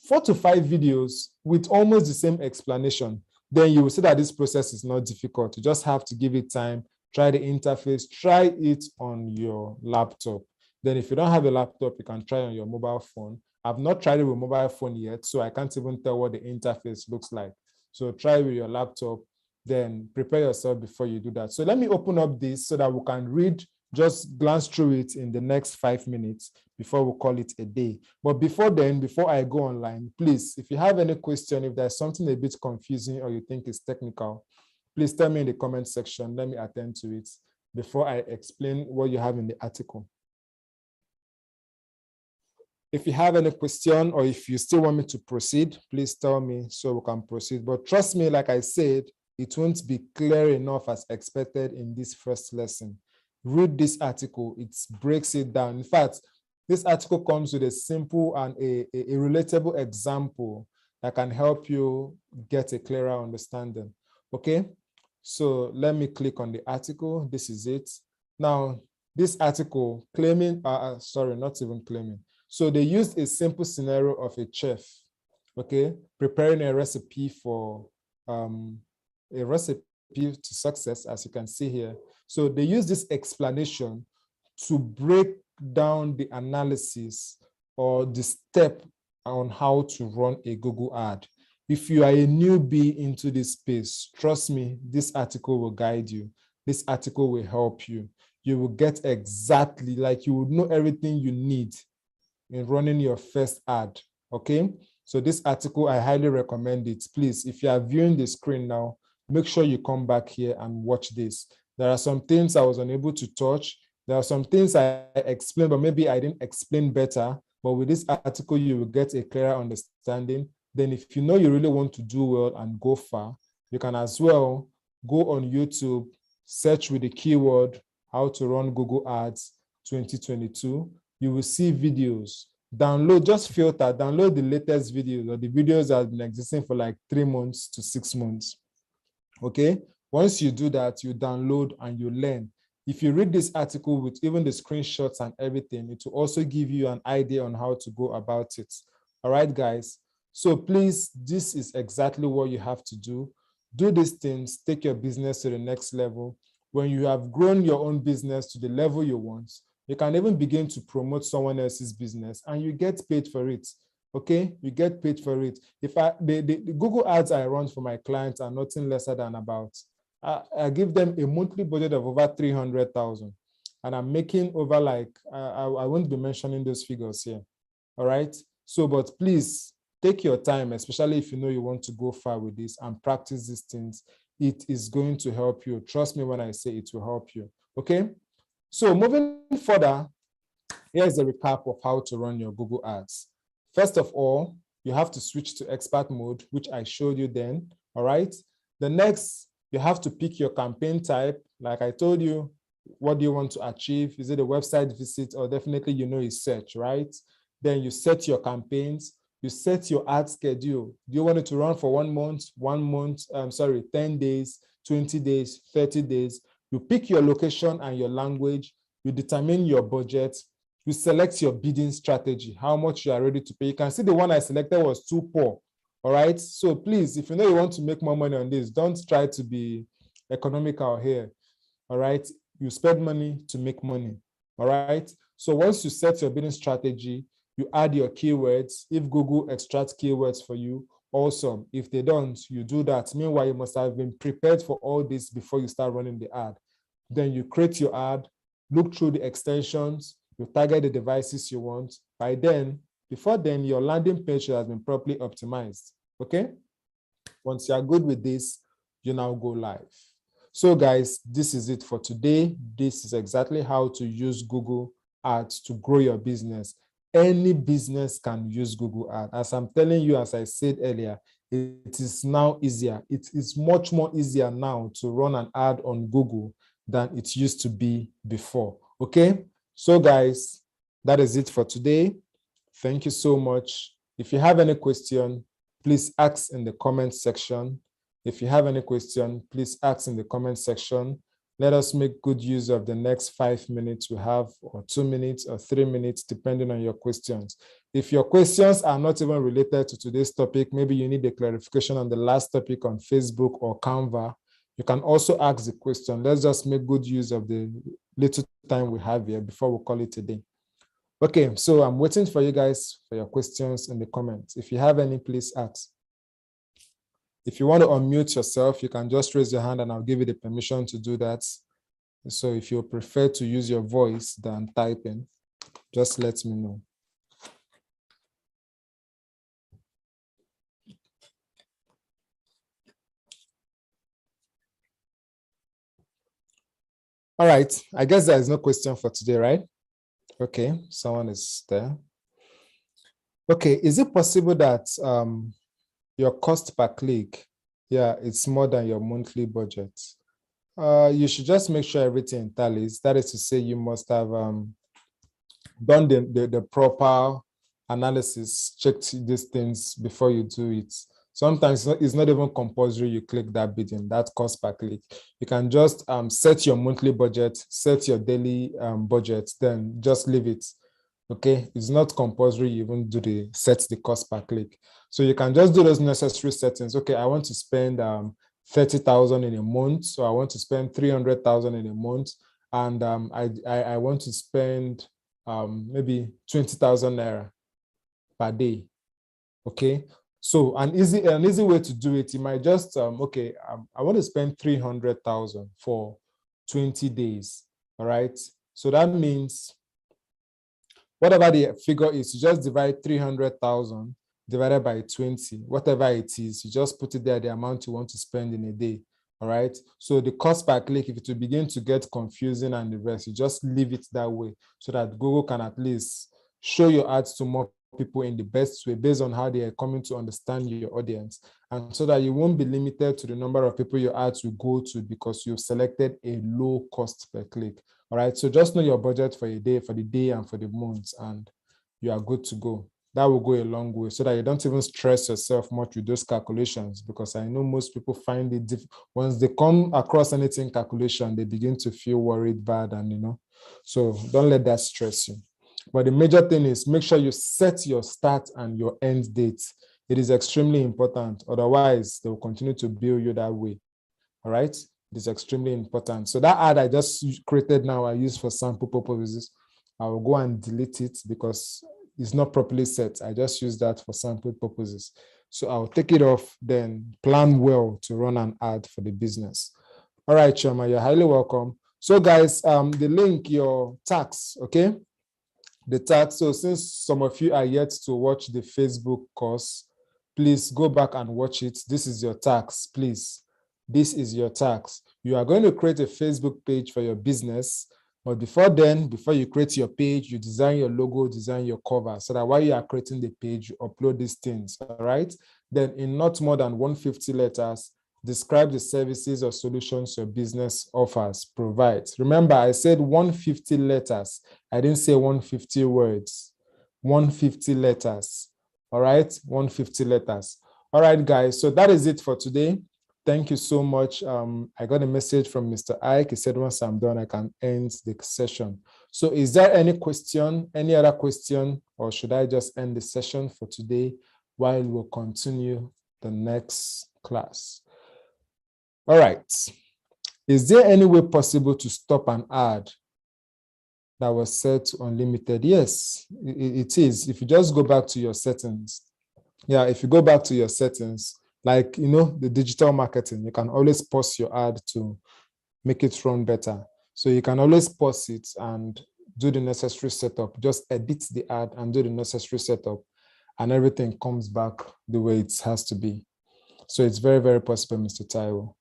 A: 4 to 5 videos with almost the same explanation. Then you will see that this process is not difficult. You just have to give it time, try the interface, try it on your laptop. Then if you don't have a laptop, you can try on your mobile phone. I've not tried it with mobile phone yet, so I can't even tell what the interface looks like. So try with your laptop, then prepare yourself before you do that. So let me open up this so that we can read, just glance through it in the next 5 minutes before we call it a day. But before then, before I go online, please, if you have any question, if there's something a bit confusing or you think is technical, please tell me in the comment section. Let me attend to it before I explain what you have in the article. If you have any question or if you still want me to proceed, please tell me so we can proceed. But trust me, like I said, it won't be clear enough as expected in this first lesson. Read this article, it breaks it down. In fact, this article comes with a simple and a relatable example that can help you get a clearer understanding. Okay, so let me click on the article. This is it. Now, this article claiming, sorry, not even claiming. So they used a simple scenario of a chef, okay, preparing a recipe for a recipe to success, as you can see here. So they use this explanation to break down the analysis or the step on how to run a Google ad. If you are a newbie into this space, trust me, this article will guide you. This article will help you. You will get exactly, like you will know everything you need in running your first ad, okay? So this article, I highly recommend it. Please, if you are viewing the screen now, make sure you come back here and watch this. There are some things I was unable to touch. There are some things I explained, but maybe I didn't explain better. But with this article, you will get a clearer understanding. Then if you know you really want to do well and go far, you can as well go on YouTube, search with the keyword, how to run Google Ads 2022. You will see videos. Download, just filter, download the latest videos or the videos that have been existing for like 3 months to 6 months. Okay, once you do that, you download and you learn. If you read this article with even the screenshots and everything, it will also give you an idea on how to go about it. All right, guys. So please, this is exactly what you have to do. Do these things, take your business to the next level. When you have grown your own business to the level you want, you can even begin to promote someone else's business and you get paid for it. Okay, you get paid for it. If the Google ads I run for my clients are nothing lesser than about, I give them a monthly budget of over 300,000 and I'm making over like, I won't be mentioning those figures here. All right. So, but please take your time, especially if you know you want to go far with this and practice these things. It is going to help you. Trust me when I say it will help you. Okay. So moving further, here's a recap of how to run your Google ads. First of all, you have to switch to expert mode, which I showed you then, all right? The next, you have to pick your campaign type. Like I told you, what do you want to achieve? Is it a website visit or definitely you know it's search, right? Then you set your campaigns, you set your ad schedule. Do you want it to run for 1 month, 10 days, 20 days, 30 days? You pick your location and your language, you determine your budget, you select your bidding strategy, how much you are ready to pay. You can see the one I selected was too poor, all right? So please, if you know you want to make more money on this, don't try to be economical here, all right? You spend money to make money, all right? So once you set your bidding strategy, you add your keywords. If Google extracts keywords for you, awesome. If they don't, you do that. Meanwhile, you must have been prepared for all this before you start running the ad. Then you create your ad, look through the extensions, You target the devices you want. By then, before then, your landing page has been properly optimized. Okay? Once you are good with this, you now go live. So guys, this is it for today. This is exactly how to use Google Ads to grow your business. Any business can use Google Ads. As I'm telling you, as I said earlier, it is now easier. It is much more easier now to run an ad on Google than it used to be before. Okay? So guys, that is it for today. Thank you so much. If you have any question, please ask in the comment section. If you have any question, please ask in the comment section. Let us make good use of the next 5 minutes we have, or 2 minutes or 3 minutes, depending on your questions. If your questions are not even related to today's topic, maybe you need a clarification on the last topic on Facebook or Canva, you can also ask the question. Let's just make good use of the little time we have here before we call it a day. Okay, so I'm waiting for you guys for your questions in the comments. If you have any, please ask. If you want to unmute yourself, you can just raise your hand and I'll give you the permission to do that. So if you prefer to use your voice than typing, just let me know. All right, I guess there is no question for today, right? Okay, someone is there. Okay, is it possible that your cost per click, it's more than your monthly budget? You should just make sure everything tallies. That is to say, you must have done the proper analysis, checked these things before you do it. Sometimes it's not even compulsory you click that bidding, that cost per click. You can just set your monthly budget, set your daily budget, then just leave it. Okay, it's not compulsory you even do set the cost per click. So you can just do those necessary settings. Okay, I want to spend 30,000 in a month, so I want to spend 300,000 in a month, and I want to spend maybe 20,000 naira per day. Okay, so an easy way to do it, you might just I want to spend 300,000 for 20 days. All right, so that means whatever the figure is, you just divide 300,000 divided by 20, whatever it is, you just put it there, the amount you want to spend in a day. All right. So the cost per click, if it will begin to get confusing and the rest, you just leave it that way so that Google can at least show your ads to more people in the best way based on how they are coming to understand your audience, and so that you won't be limited to the number of people your ads will go to because you've selected a low cost per click. All right, so just know your budget for a day, for the day and for the month, and you are good to go. That will go a long way so that you don't even stress yourself much with those calculations, because I know most people find it difficult. Once they come across anything calculation, they begin to feel worried, bad, and so don't let that stress you. But the major thing is make sure you set your start and your end date. It is extremely important. Otherwise, they will continue to bill you that way. All right? It is extremely important. So that ad I just created now, I use for sample purposes. I will go and delete it because it's not properly set. I just use that for sample purposes. So I'll take it off, then plan well to run an ad for the business. All right, Choma, you're highly welcome. So guys, the link, your tax, okay? The tax. So since some of you are yet to watch the Facebook course, please go back and watch it. This is your tax, please. This is your tax. You are going to create a Facebook page for your business. But before then, before you create your page, you design your logo, design your cover, so that while you are creating the page, you upload these things, all right? Then in not more than 150 letters, describe the services or solutions your business offers, provides. Remember, I said 150 letters. I didn't say 150 words. 150 letters, all right? 150 letters. All right, guys, so that is it for today. Thank you so much. I got a message from Mr. Ike. He said, once I'm done, I can end the session. So is there any question, any other question, or should I just end the session for today while we'll continue the next class? All right. Is there any way possible to stop an ad that was set to unlimited? Yes, it is. If you just go back to your settings. Yeah, if you go back to your settings, like, the digital marketing, you can always pause your ad to make it run better. So you can always pause it and do the necessary setup, just edit the ad and do the necessary setup, and everything comes back the way it has to be. So it's very, very possible, Mr. Taiwo.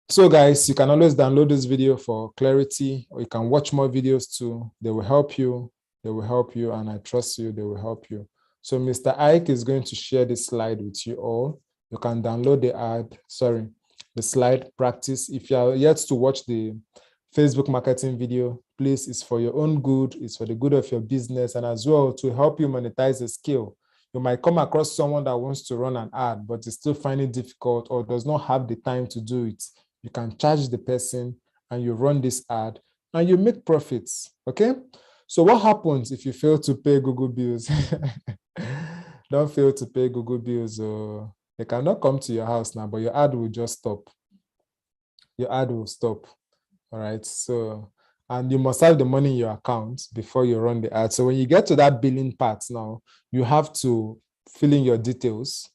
A: So guys, you can always download this video for clarity, or you can watch more videos too. They will help you. They will help you, and I trust you, they will help you. So Mr. Ike is going to share this slide with you all. You can download the slide practice. If you are yet to watch the Facebook marketing video, please, it's for your own good, it's for the good of your business, and as well to help you monetize a skill. You might come across someone that wants to run an ad, but is still finding it difficult or does not have the time to do it. You can charge the person and you run this ad and you make profits, okay? So what happens if you fail to pay Google bills? Don't fail to pay Google bills. Or they cannot come to your house now, but your ad will just stop. Your ad will stop, all right? So, and you must have the money in your account before you run the ad. So when you get to that billing part now, you have to fill in your details.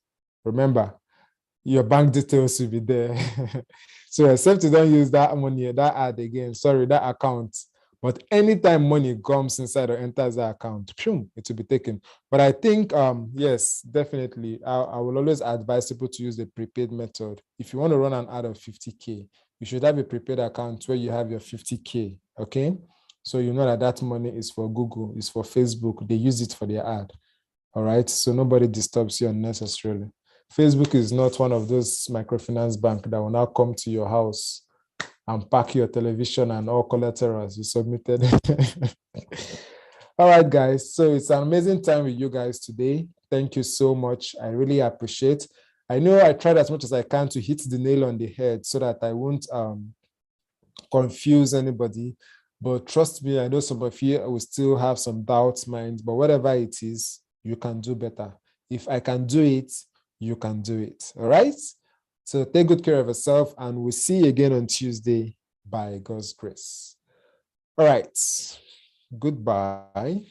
A: Remember, your bank details will be there. So except you don't use that money, that ad again, that account. But anytime money comes inside or enters that account, it will be taken. But I think, yes, definitely, I will always advise people to use the prepaid method. If you want to run an ad of 50K, you should have a prepaid account where you have your 50K, okay? So you know that that money is for Google, is for Facebook. They use it for their ad, all right? So nobody disturbs you unnecessarily. Facebook is not one of those microfinance banks that will now come to your house and pack your television and all collaterals you submitted. All right, guys. So it's an amazing time with you guys today. Thank you so much. I really appreciate. I know I tried as much as I can to hit the nail on the head so that I won't confuse anybody. But trust me, I know some of you will still have some doubts, minds, but whatever it is, you can do better. If I can do it, you can do it. All right? So take good care of yourself, and we'll see you again on Tuesday by God's grace. All right. Goodbye.